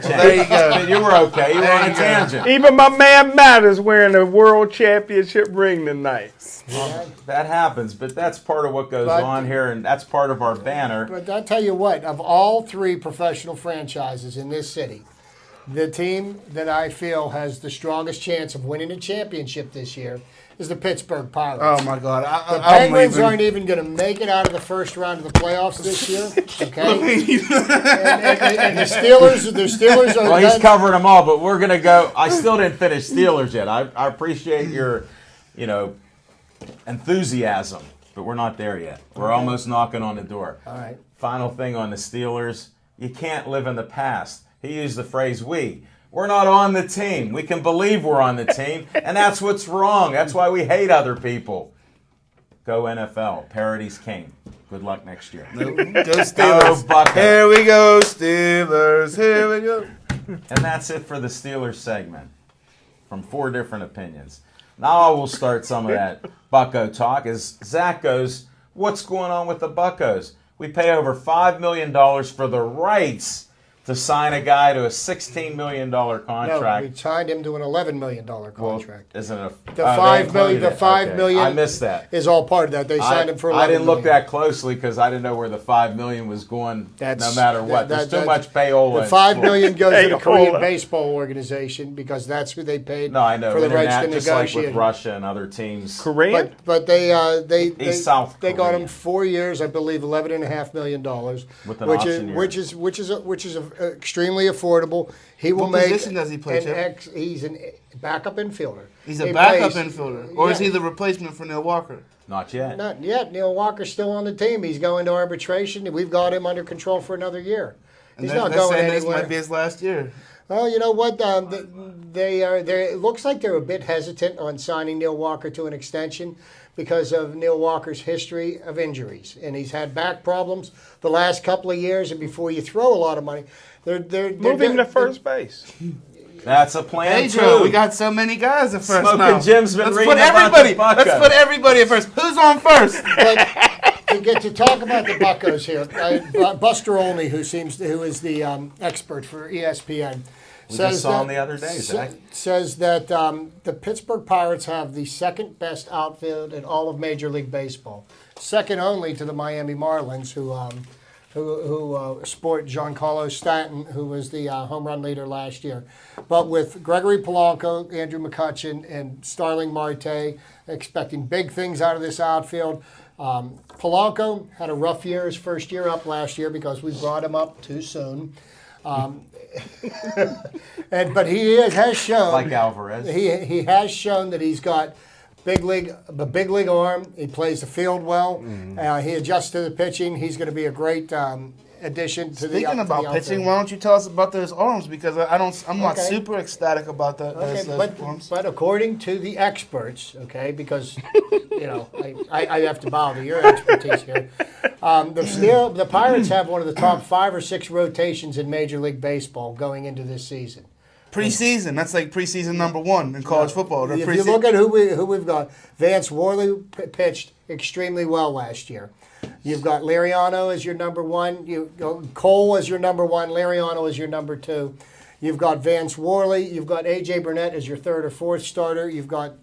There you go. You were okay. You were on a tangent. Even my man Matt is wearing a world championship ring tonight. That happens, but that's part of what goes But- on here, and that's part of our banner. But I'll tell you what, of all three professional franchises in this city, the team that I feel has the strongest chance of winning a championship this year is the Pittsburgh Pirates. Oh, my God. The I'm Penguins leaving. aren't even going to make it out of the first round of the playoffs this year. Okay, and the Steelers are. Well, he's done- covering them all, but we're going to go. I still didn't finish Steelers yet. I appreciate your, enthusiasm, but we're not there yet. We're almost knocking on the door. All right. Final thing on the Steelers, you can't live in the past. He used the phrase we. We're not on the team. We can believe we're on the team, and that's what's wrong. That's why we hate other people. Go NFL. Parody's king. Good luck next year. Go Steelers. Go Buckeyes. Here we go, Steelers. Here we go. And that's it for the Steelers segment from 4 different opinions. Now we'll start some of that Bucko talk. As Zach goes, what's going on with the Buccos? We pay over $5 million for the rights to sign a guy to a $16 million No, contract. we signed him to an $11 million contract. Isn't it a, The oh, $5 they million, included the it. $5 Okay. million I missed that. is all part of that. They signed him for $11 I didn't look million. that closely because I didn't know where the $5 million was going. That's- no matter what, that- there's too that- much payola. The $5 million goes to the Payola. Korean Baseball Organization because that's who they paid No, I know. for the rights to Just like negotiate. with Russia and other teams. Korean? But they South they got Korean. him 4 years, I believe, $11.5 million, With an which option year. which is extremely affordable. He will What make position does he play, Chip? he's a backup infielder. He's a He backup plays- infielder. Or is yeah. he the replacement for Neil Walker? Not yet. Not yet. Neil Walker's still on the team. He's going to arbitration. We've got him under control for another year. He's And not they're going saying this anywhere. might be his last year. Well, you know what? They are. It looks like they're a bit hesitant on signing Neil Walker to an extension because of Neil Walker's history of injuries, and he's had back problems the last couple of years. And before you throw a lot of money, Move him to first base. That's a plan Hey, too. Joe, we got so many guys at first Smoking now. Jim's been Let's reading put about everybody. the Buccos. Let's put everybody at first. Who's on first? But to get to talk about the Buccos here, Buster Olney, who is the expert for ESPN, We just saw him the other day, Zach. says that the Pittsburgh Pirates have the second best outfield in all of Major League Baseball, second only to the Miami Marlins, who sport Giancarlo Stanton, who was the home run leader last year. But with Gregory Polanco, Andrew McCutchen, and Starling Marte, expecting big things out of this outfield. Polanco had a rough year his first year up last year because we brought him up too soon. But he has shown, Like Alvarez. he has shown that he's got a big league arm. He plays the field well. He adjusts to the pitching. He's going to be a great addition to the. Speaking about pitching, why don't you tell us about those arms? Because I'm not super ecstatic about those arms. But according to the experts, because I have to bow to your expertise here. The Pirates have one of the top 5 or 6 rotations in Major League Baseball going into this season. Preseason, that's like preseason number 1 in college football. If you look at who we've got, Vance Worley pitched extremely well last year. You've got Liriano as your number 1. Cole as your number 1. Liriano as your number 2. You've got Vance Worley. You've got A.J. Burnett as your 3rd or 4th starter. You've got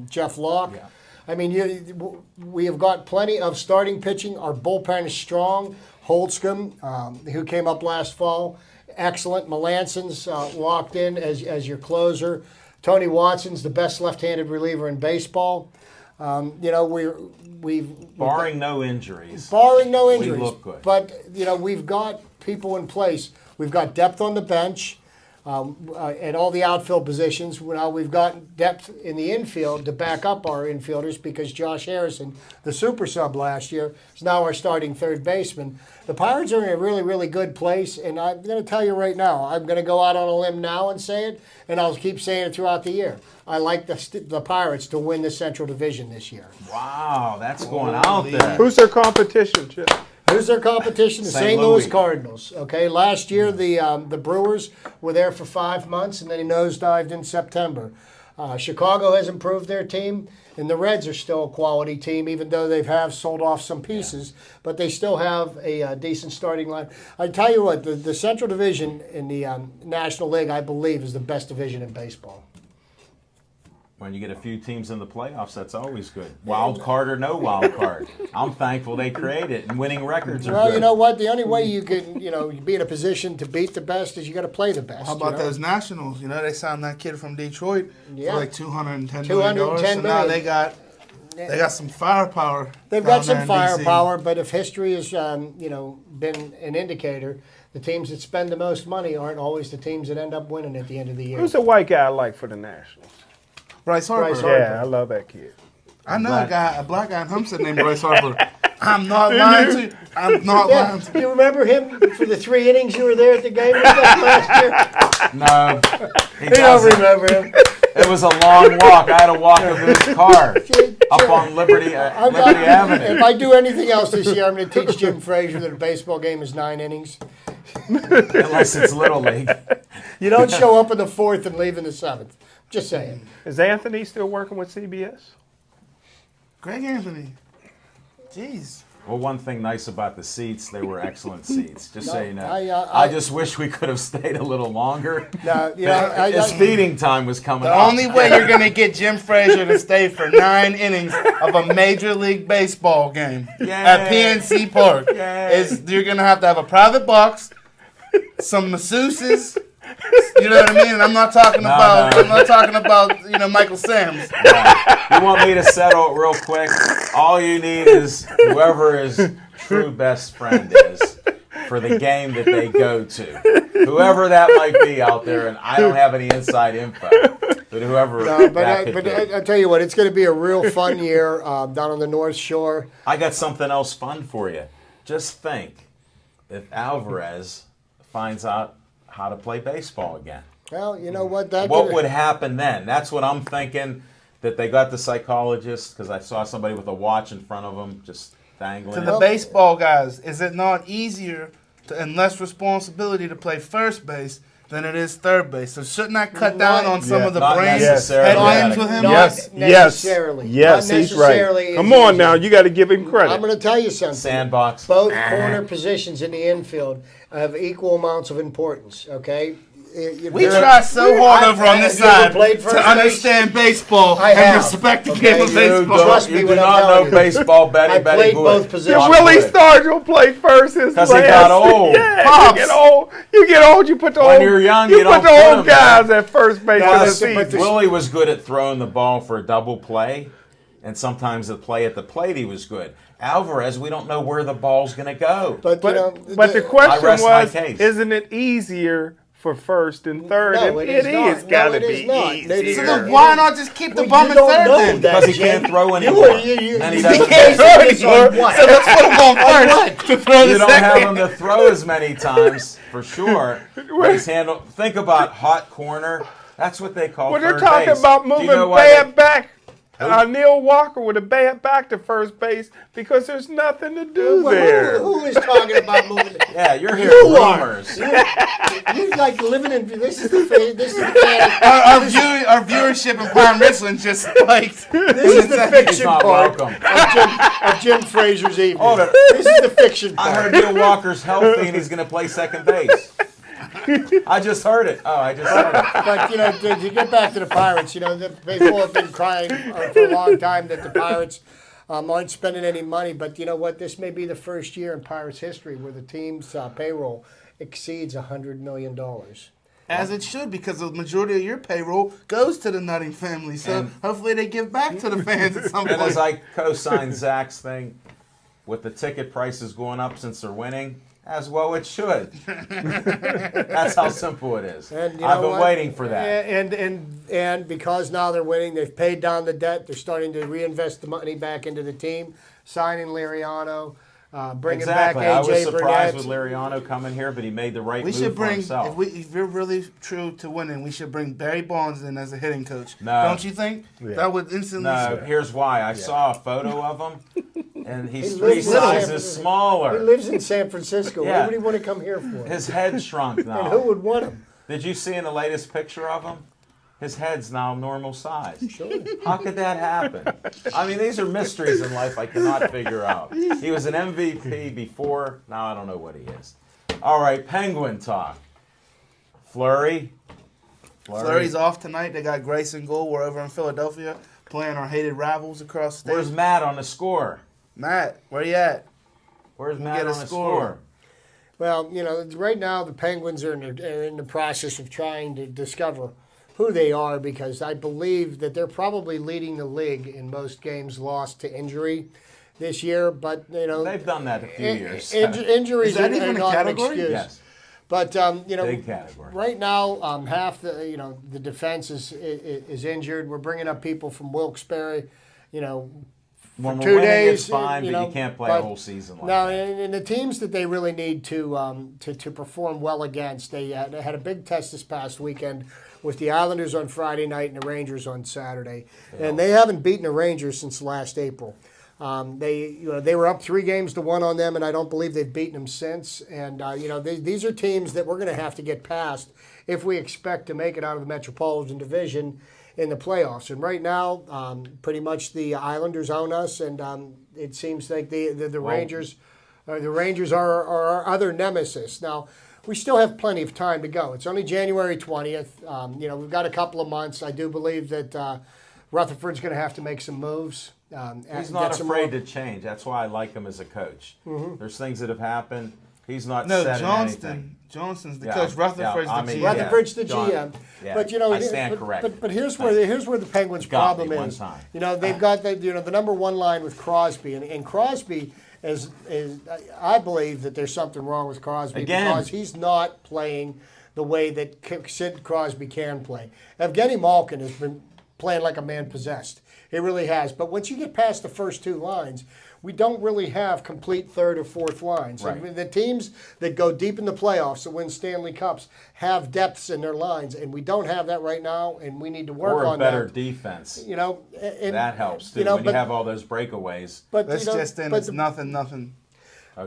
Jeff Locke. Yeah. I mean, we have got plenty of starting pitching. Our bullpen is strong. Holtzcomb, who came up last fall, excellent. Melanson's locked in as your closer. Tony Watson's the best left-handed reliever in baseball. Barring no injuries. Barring no injuries. We look good. But, we've got people in place. We've got depth on the bench at all the outfield positions. Now we've got depth in the infield to back up our infielders because Josh Harrison, the super sub last year, is now our starting third baseman. The Pirates are in a really, really good place, and I'm going to tell you right now, I'm going to go out on a limb now and say it, and I'll keep saying it throughout the year. I like the Pirates to win the Central Division this year. Wow, that's going out there. Who's their competition, Chip? Who's their competition? The St. Louis Cardinals. Okay, last year the Brewers were there for 5 months, and then he nosedived in September. Chicago has improved their team, and the Reds are still a quality team, even though they have sold off some pieces. But they still have a decent starting line. I tell you what, the Central Division in the National League, I believe, is the best division in baseball. When you get a few teams in the playoffs, that's always good. Wild card or no wild card. I'm thankful they create it, and winning records are good. Well, you know what? The only way you can, be in a position to beat the best is you got to play the best. How about those Nationals? They signed that kid from Detroit for like $210 million. So now they got some firepower. They've got some firepower, but if history has, been an indicator, the teams that spend the most money aren't always the teams that end up winning at the end of the year. Who's the white guy I like for the Nationals? Bryce Harper. Yeah, I love that kid. I know a black guy in Homestead named Bryce Harper. I'm not lying to you. I'm not lying to you. You remember him for the 3 innings you were there at the game with us last year? No. He don't remember him. It was a long walk. I had to walk him to his car up on Liberty Avenue. If I do anything else this year, I'm going to teach Jim Frazier that a baseball game is 9 innings. Unless it's Little League. You don't show up in the 4th and leave in the 7th. Just saying. Is Anthony still working with CBS? Greg Anthony. Jeez. Well, one thing nice about the seats, they were excellent seats. Just so you know. I just wish we could have stayed a little longer. His feeding time was coming up. The only way you're going to get Jim Frazier to stay for 9 innings of a Major League Baseball game at PNC Park is you're going to have a private box, some masseuses. You know what I mean? And I'm not talking about Michael Sam's. You want me to settle it real quick? All you need is whoever his true best friend is for the game that they go to. Whoever that might be out there, and I don't have any inside info. But whoever I tell you what, it's going to be a real fun year down on the North Shore. I got something else fun for you. Just think if Alvarez finds out how to play baseball again. Well, you know what? What would happen then? That's what I'm thinking, that they got the psychologist, because I saw somebody with a watch in front of them just dangling. To the baseball guys, is it not easier and less responsibility to play first base than it is third base? So shouldn't that cut down on some of the brain headwinds with him? Not necessarily. Yes, he's right. Come on now, you got to give him credit. I'm going to tell you something. Sandbox. Both corner positions in the infield have equal amounts of importance, okay? We try so hard over on this side played first to base? understand baseball I and have. respect the Okay, game of you baseball. Trust me You do when I'm not telling know you. baseball, Betty. I Betty played Good. both positions. If Not Willie good. Stargell played first, his 'Cause he last. got old. Yeah, Pops. you get old. You put the When old. you're young, you you put don't the put old him there. guys at first base for the Plus, season. Willie was good at throwing the ball for a double play, and sometimes the play at the plate he was good. Alvarez, we don't know where the ball's going to go. But, you know, But the I question rest my was, case. isn't it easier for first and third? No, and it is not. it's got to No, it be is not. easier. It is So not. then why not just keep the Well, bum you in don't third know then? that, Because he Jim. can't throw You anymore. were- you- Then he you- doesn't He can't throw. throw anymore. what? So let's put him on what? first to throw You the don't have second. him to throw as many times, for sure. But he's handled. Think about hot corner. That's what they call Well, third they're talking base. about Do you moving know why bad back. Neil Walker with a bad back to first base because there's nothing to do Well, there. who is talking about moving? Yeah, you're hearing You are. rumors. You're like living in. This is the Our viewership in Pine Richland just spiked. This is the He's fiction not part welcome. of Jim Fraser's evening. Hold it. This is the fiction I part. heard Neil Walker's healthy and he's going to play second base. I just heard it. Oh, I just heard it. But, you know, to get back to the Pirates, you know, the people have been crying for a long time that the Pirates aren't spending any money. But you know what? This may be the first year in Pirates history where the team's payroll exceeds $100 million. As it should, because the majority of your payroll goes to the Nutting family. So And- hopefully they give back to the fans at some And point. as I co-sign Zach's thing, with the ticket prices going up since they're winning, as well it should. That's how simple it is. And you I've know been what? waiting for that. And because now they're winning, they've paid down the debt. They're starting to reinvest the money back into the team, signing Liriano, bringing Exactly. I back was AJ surprised Burnett. with Liriano coming here, but he made the right We move should for bring, himself. if you're really true to winning, we should bring Barry Bonds in as a hitting coach. No. Don't you think? That would instantly. No, here's why. I saw a photo of him, and he's He three lives in San sizes Francisco. He smaller. lives in San Francisco. Yeah. What would he want to come here for? His head shrunk And who now. would want him? Did you see in the latest picture of him? His head's now normal size. Sure. How could that happen? I mean, these are mysteries in life I cannot figure out. He was an MVP before. Now I don't know what he is. All right, Penguin talk. Fleury. Flurry's off tonight. They got Grayson goal. We're over in Philadelphia playing our hated rivals across the Where's state. Matt on the score? Matt, where you at? Where's Matt get a on the score. score? Well, you know, right now the Penguins are in the process of trying to discover who they are because I believe that they're probably leading the league in most games lost to injury this year. But you know, They've done that a few years. Injuries Is that are even a not an category? excuse. Yes, But you know, big category. right now half the defense is injured. We're bringing up people from Wilkes-Barre, you know. When we're 2 winning, days, it's fine, you but know, you can't play but- a whole season like No, that. and the teams that they really need to perform well against, they had a big test this past weekend with the Islanders on Friday night and the Rangers on Saturday, and they haven't beaten the Rangers since last April. They were up 3-1 on them, and I don't believe they've beaten them since. And these are teams that we're going to have to get past if we expect to make it out of the Metropolitan Division in the playoffs. And right now, pretty much the Islanders own us, and it seems like the Rangers, the Rangers are our other nemesis. Now, we still have plenty of time to go. It's only January 20th. We've got a couple of months. I do believe that Rutherford's going to have to make some moves. He's not afraid to change. That's why I like him as a coach. Mm-hmm. There's things that have happened. He's not No, set in Johnston. anything. Johnston's the Yeah, coach. Rutherford's yeah, I the mean, GM. yeah. Rutherford's the John- GM, yeah, but I stand corrected. But here's where the Penguins' Got me problem one is. time. They've got the number one line with Crosby, and Crosby is I believe that there's something wrong with Crosby Again. because he's not playing the way that Sid Crosby can play. Evgeny Malkin has been playing like a man possessed. It really has. But once you get past the first two lines, we don't really have complete third or fourth lines. Right. And the teams that go deep in the playoffs that win Stanley Cups have depths in their lines, and we don't have that right now, and we need to work Or a on better that. defense. And, That helps too. When you have all those breakaways. But That's you know, just in. but It's nothing.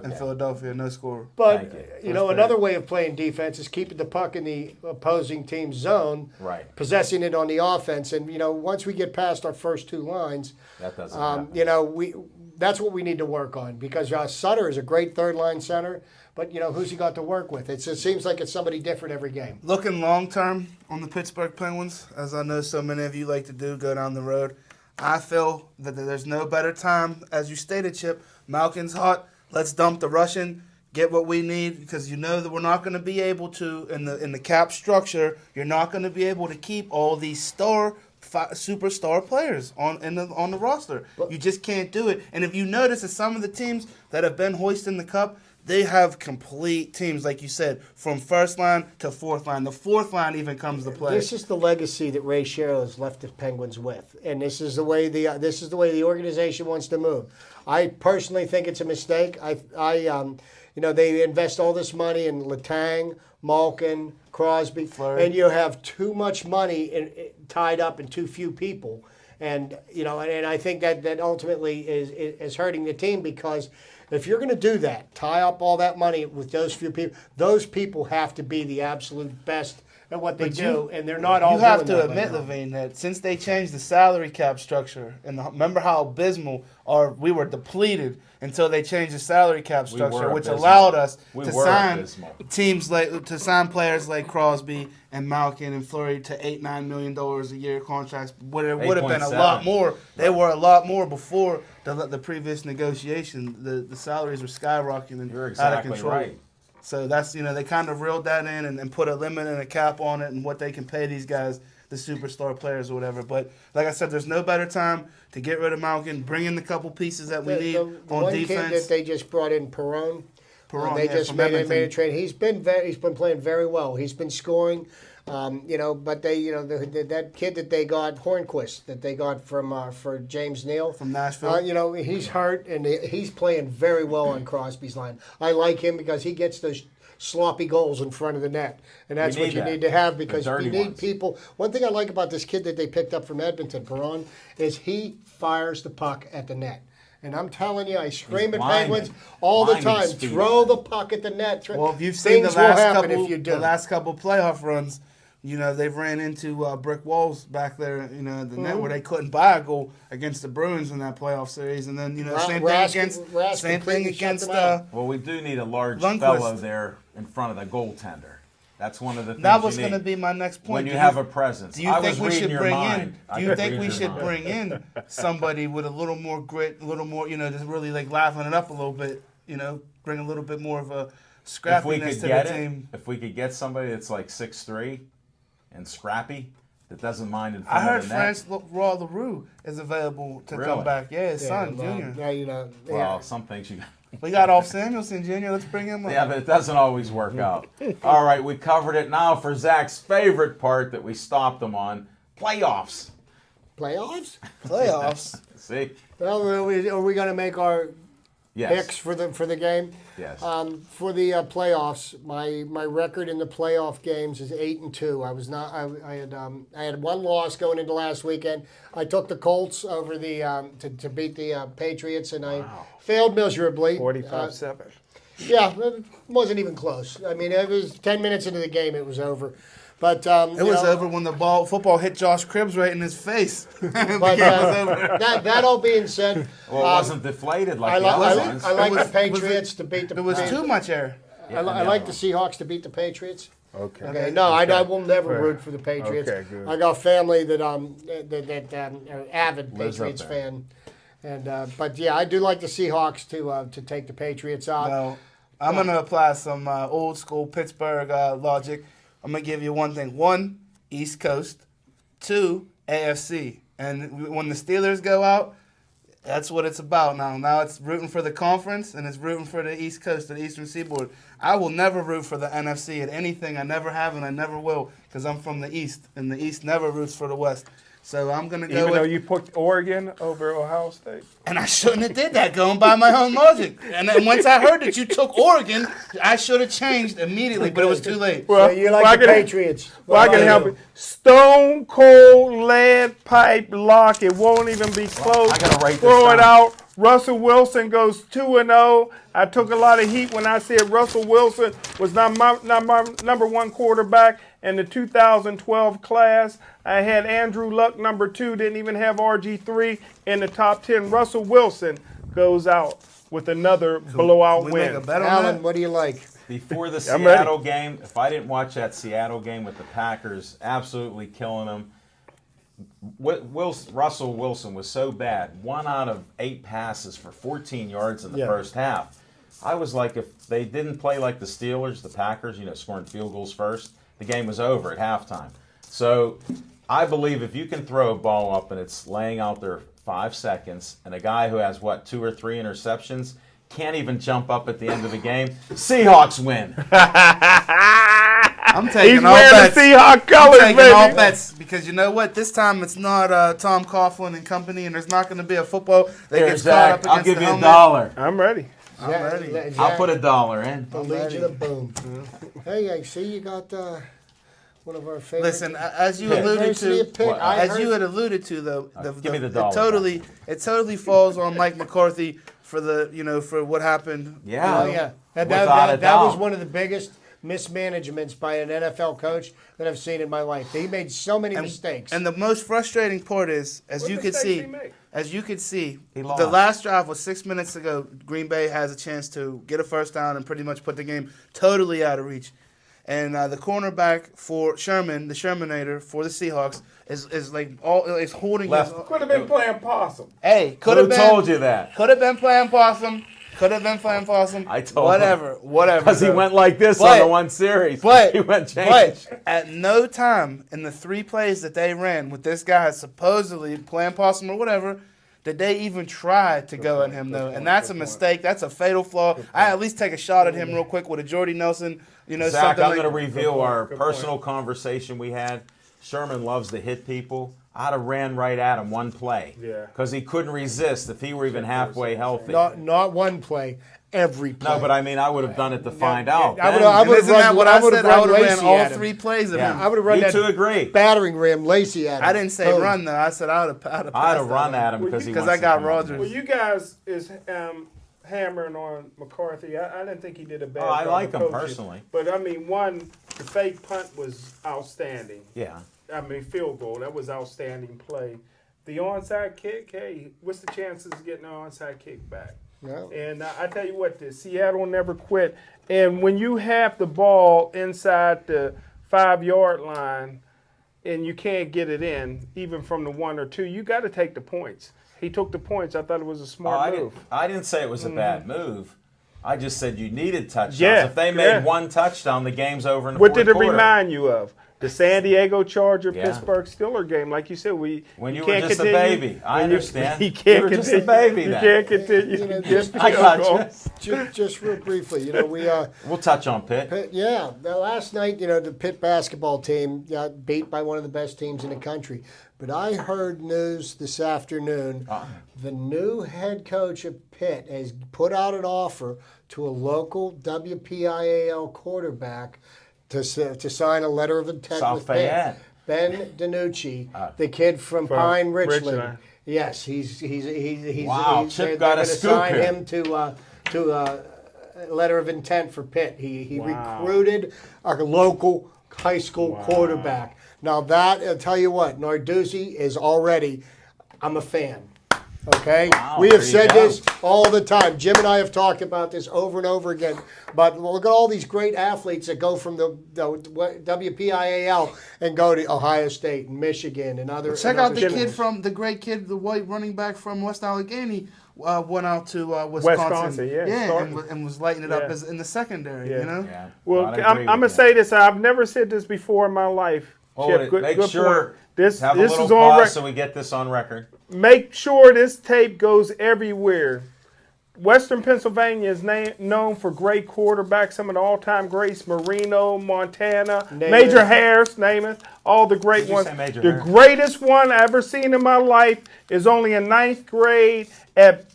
in Philadelphia, no scorer. But, you know, another way of playing defense is keeping the puck in the opposing team's zone, possessing it on the offense. And, you know, once we get past our first two lines, that doesn't happen. you know, that's what we need to work on, because Sutter is a great third-line center, but, you know, who's he got to work with? It seems like it's somebody different every game. Looking long-term on the Pittsburgh Penguins, as I know so many of you like to do, go down the road, I feel that there's no better time, as you stated, Chip. Malkin's hot. Let's dump the Russian, get what we need, because you know that we're not going to be able to, in the cap structure, you're not going to be able to keep all these superstar players on the roster. You just can't do it. And if you notice that some of the teams that have been hoisting the cup, they have complete teams, like you said, from first line to fourth line. The fourth line even comes to play. This is the legacy that Ray Shero has left the Penguins with, and this is the way the organization wants to move. I personally think it's a mistake. You know, they invest all this money in Letang, Malkin, Crosby, Fleury. And you have too much money tied up in too few people, and you know, and I think that ultimately is hurting the team, because if you're going to do that, tie up all that money with those few people, those people have to be the absolute best at what they do, and they're not all doing that. You have to admit, Levine, that since they changed the salary cap structure, and remember how abysmal we were depleted until they changed the salary cap structure, which allowed us to sign players like Crosby and Malkin and Fleury to $8-9 million a year contracts. Would have been a lot more. They were a lot more before the previous negotiation. The salaries were skyrocketing out of control. Right. So that's, you know, they kind of reeled that in and put a limit and a cap on it and what they can pay these guys, the superstar players or whatever. But like I said, there's no better time to get rid of Malkin, bring in the couple pieces that we need on one defense. Kid that they just brought in, Perron. They just made a trade. He's been playing very well. He's been scoring. You know, but that kid that they got, Hornquist, that they got from for James Neal from Nashville. You know, he's hurt and he's playing very well on Crosby's line. I like him because he gets those sloppy goals in front of the net, and that's what you need to have, because you need people. One thing I like about this kid that they picked up from Edmonton, Perron, is he fires the puck at the net. And I'm telling you, I scream at Penguins all the time. Throw the puck at the net. Well, if you've seen the last couple playoff runs, you know, they've ran into brick walls back there, you know, the net, where they couldn't buy a goal against the Bruins in that playoff series. And then, you know, same thing against well, we do need a large fellow there in front of the goaltender. That's one of the things. That was going to be my next point. When you have a presence. Do you think we should bring in somebody with a little more grit, a little more, you know, just really like liven it up a little bit, you know, bring a little bit more of a scrappiness to the team? If we could get somebody that's like 6'3" and scrappy, that doesn't mind in front of the net. I heard France LaRue is available to come back. Yeah, his son, Junior. Yeah, you know. Well, some things you got. We got off Samuelson, Jr. Let's bring him up. Yeah, but it doesn't always work out. All right, we covered it. Now for Zach's favorite part that we stopped him on, playoffs. Playoffs? Playoffs. See? Well, are we going to make our picks for the game? Yes. For the playoffs, my record in the playoff games is 8-2. I had one loss going into last weekend. I took the Colts over to beat the Patriots, and I failed miserably. 45-7. Yeah, it wasn't even close. I mean, it was 10 minutes into the game, it was over. But it was over when the football hit Josh Cribbs right in his face. But that all being said, well, it wasn't deflated like the other ones. I like the Patriots to beat the. There was too much air. I like the Seahawks to beat the Patriots. Okay. No, I will never root for the Patriots. Okay, good. I got family that are avid Patriots fan, and but yeah, I do like the Seahawks to take the Patriots out. Well, I'm gonna apply some old school Pittsburgh logic. I'm going to give you one thing. 1, East Coast. 2, AFC. And when the Steelers go out, that's what it's about now. Now it's rooting for the conference, and it's rooting for the East Coast, the Eastern Seaboard. I will never root for the NFC at anything. I never have, and I never will, because I'm from the East, and the East never roots for the West. So I'm going to go Even though you put Oregon over Ohio State? And I shouldn't have did that, going by my own logic. And then once I heard that you took Oregon, I should have changed immediately, but it was too late. Well, so you like the Patriots. Well, I can help it. Stone cold lead pipe lock. It won't even be close. I got to write this Throw down. it out. Russell Wilson goes 2-0. I took a lot of heat when I said Russell Wilson was not my number one quarterback in the 2012 class. I had Andrew Luck number 2, didn't even have RG3 in the top 10. Russell Wilson goes out with another blowout we win. make a bet on Alan, that? what do you like? Before the I'm Seattle ready. game, if I didn't watch that Seattle game with the Packers, absolutely killing them. Russell Wilson was so bad. 1 out of 8 passes for 14 yards in the first half. I was like, if they didn't play like the Steelers, the Packers, scoring field goals first, the game was over at halftime. So I believe if you can throw a ball up and it's laying out there 5 seconds, and a guy who has, 2 or 3 interceptions can't even jump up at the end of the game, Seahawks win. I'm taking He's all wearing bets. the Seahawks colors, I'm taking baby. all bets because you know what? This time it's not Tom Coughlin and company, and there's not going to be a football that Here, gets caught up Zach, I'll against give the you helmet. $1. I'm ready. I'm ready. I'll put $1 in. The Legion of Boom. Hey, I see you got one of our favorite. Listen, as you alluded University to, of Pitt. What? I as heard- you had alluded to, though, give me the dollar it totally falls on Mike McCarthy for for what happened. Yeah. Oh yeah, Without a that was doubt. one of the biggest mismanagements by an NFL coach that I've seen in my life. He made so many mistakes. And the most frustrating part is, as What you could mistakes see, he make? He the lost. last drive was 6 minutes ago. Green Bay has a chance to get a first down and pretty much put the game totally out of reach. And the cornerback for Sherman, the Shermanator for the Seahawks, is holding Left. his. Could have been playing possum. Hey, could Who have been. told you that? Could have been playing possum. Could have been playing possum. I told whatever. Because he bro. went like this But- on the one series. But, he went change. but at no time in the 3 plays that they ran with this guy supposedly playing possum or whatever, did they even try to go at him, though? And that's a mistake. That's a fatal flaw. I at least take a shot at him real quick with a Jordy Nelson. Zach, something I'm like going to reveal our Good personal conversation we had. Sherman loves to hit people. I'd have ran right at him one play. Yeah. Because he couldn't resist if he were even halfway healthy. not one play, every play. No, but I mean, I would have done it to find out. I would Then- have And isn't that what I would've said? I would have ran Lacey all at him. 3 plays of Yeah. him. I would have run You that two agree. battering ram Lacey at him. I didn't say Boom. run, though. I said I would have I'd have run at him because he Because wants I got to come up. Rodgers. Well, you guys is hammering on McCarthy. I didn't think he did a bad Oh, job. I like of him coaching. personally. But I mean, the fake punt was outstanding. Yeah. I mean, field goal, that was outstanding play. The onside kick, hey, what's the chances of getting an onside kick back? No. And I tell you what, Seattle never quit. And when you have the ball inside the 5-yard line and you can't get it in, even from the 1 or 2, you got to take the points. He took the points. I thought it was a smart move. I didn't say it was a bad move. I just said you needed touchdowns. Yeah, If they made yeah. one touchdown, the game's over in the What fourth did it quarter. remind you of? The San Diego Charger Yeah. Pittsburgh Steeler game, like you said, When you were can't just a continue. baby. I When you- understand. You can't You were just a continue. baby You then. can't continue. You know, Just I got you. Just real briefly, we We'll touch on Pitt. Pitt, yeah. The last night, the Pitt basketball team got beat by one of the best teams in the country. But I heard news this afternoon. The new head coach of Pitt has put out an offer to a local WPIAL quarterback to sign a letter of intent South with Fayette. Pitt. Ben DiNucci, the kid from Pine Richland. Richland. Yes, he's Wow, Chip they're got a gonna scoop sign here. him to a letter of intent for Pitt. He Wow. recruited a local high school quarterback. Now that, I'll tell you what, Narduzzi is already, I'm a fan. Okay? Wow, We there have you said go. this all the time. Jim and I have talked about this over and over again. But look at all these great athletes that go from the WPIAL and go to Ohio State and Michigan and other. Check and out other the schools. the great kid, the white running back from West Allegheny, went out to Wisconsin. Wisconsin, yeah, starting. and was lighting it up Yeah. as in the secondary. Yeah. Yeah. Well, I'd agree I'm with going to you. say this. I've never said this before in my life. Hold Chip, it. Make sure. point. This Have a little is on pause record. so we get this on record. Make sure this tape goes everywhere. Western Pennsylvania is known for great quarterbacks, some of the all-time greats, Marino, Montana, Major Harris, Namath, all the great Did you ones. say Major The Harris? greatest one I ever seen in my life is only in 9th grade at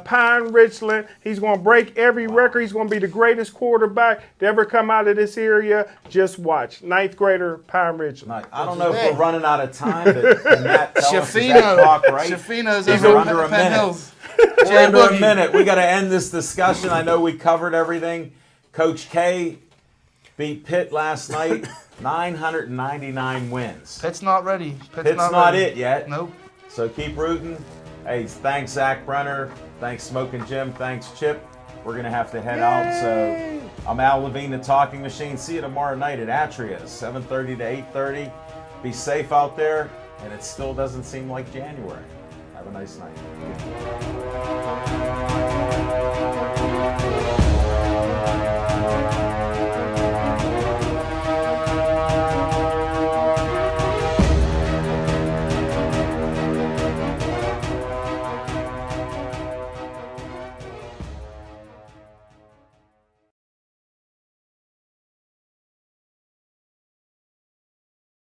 Pine Richland. He's going to break every record. He's going to be the greatest quarterback to ever come out of this area. Just watch. 9th grader, Pine Richland. I don't know if we're running out of time, but can Matt tell us, is that Shafino, clock right? Shafino's Is over it at under a Penn minute? Hills. We're under a Boogie. minute. We got to end this discussion. I know we covered everything. Coach K beat Pitt last night, 999 wins. Pitt's not ready. Pitt's not it yet. Nope. So keep rooting. Hey, thanks Zach Brenner. Thanks Smoking Jim. Thanks Chip. We're going to have to head out. So I'm Al Levine, the Talking Machine. See you tomorrow night at Atria's, 7:30 to 8:30. Be safe out there. And it still doesn't seem like January. Have a nice night.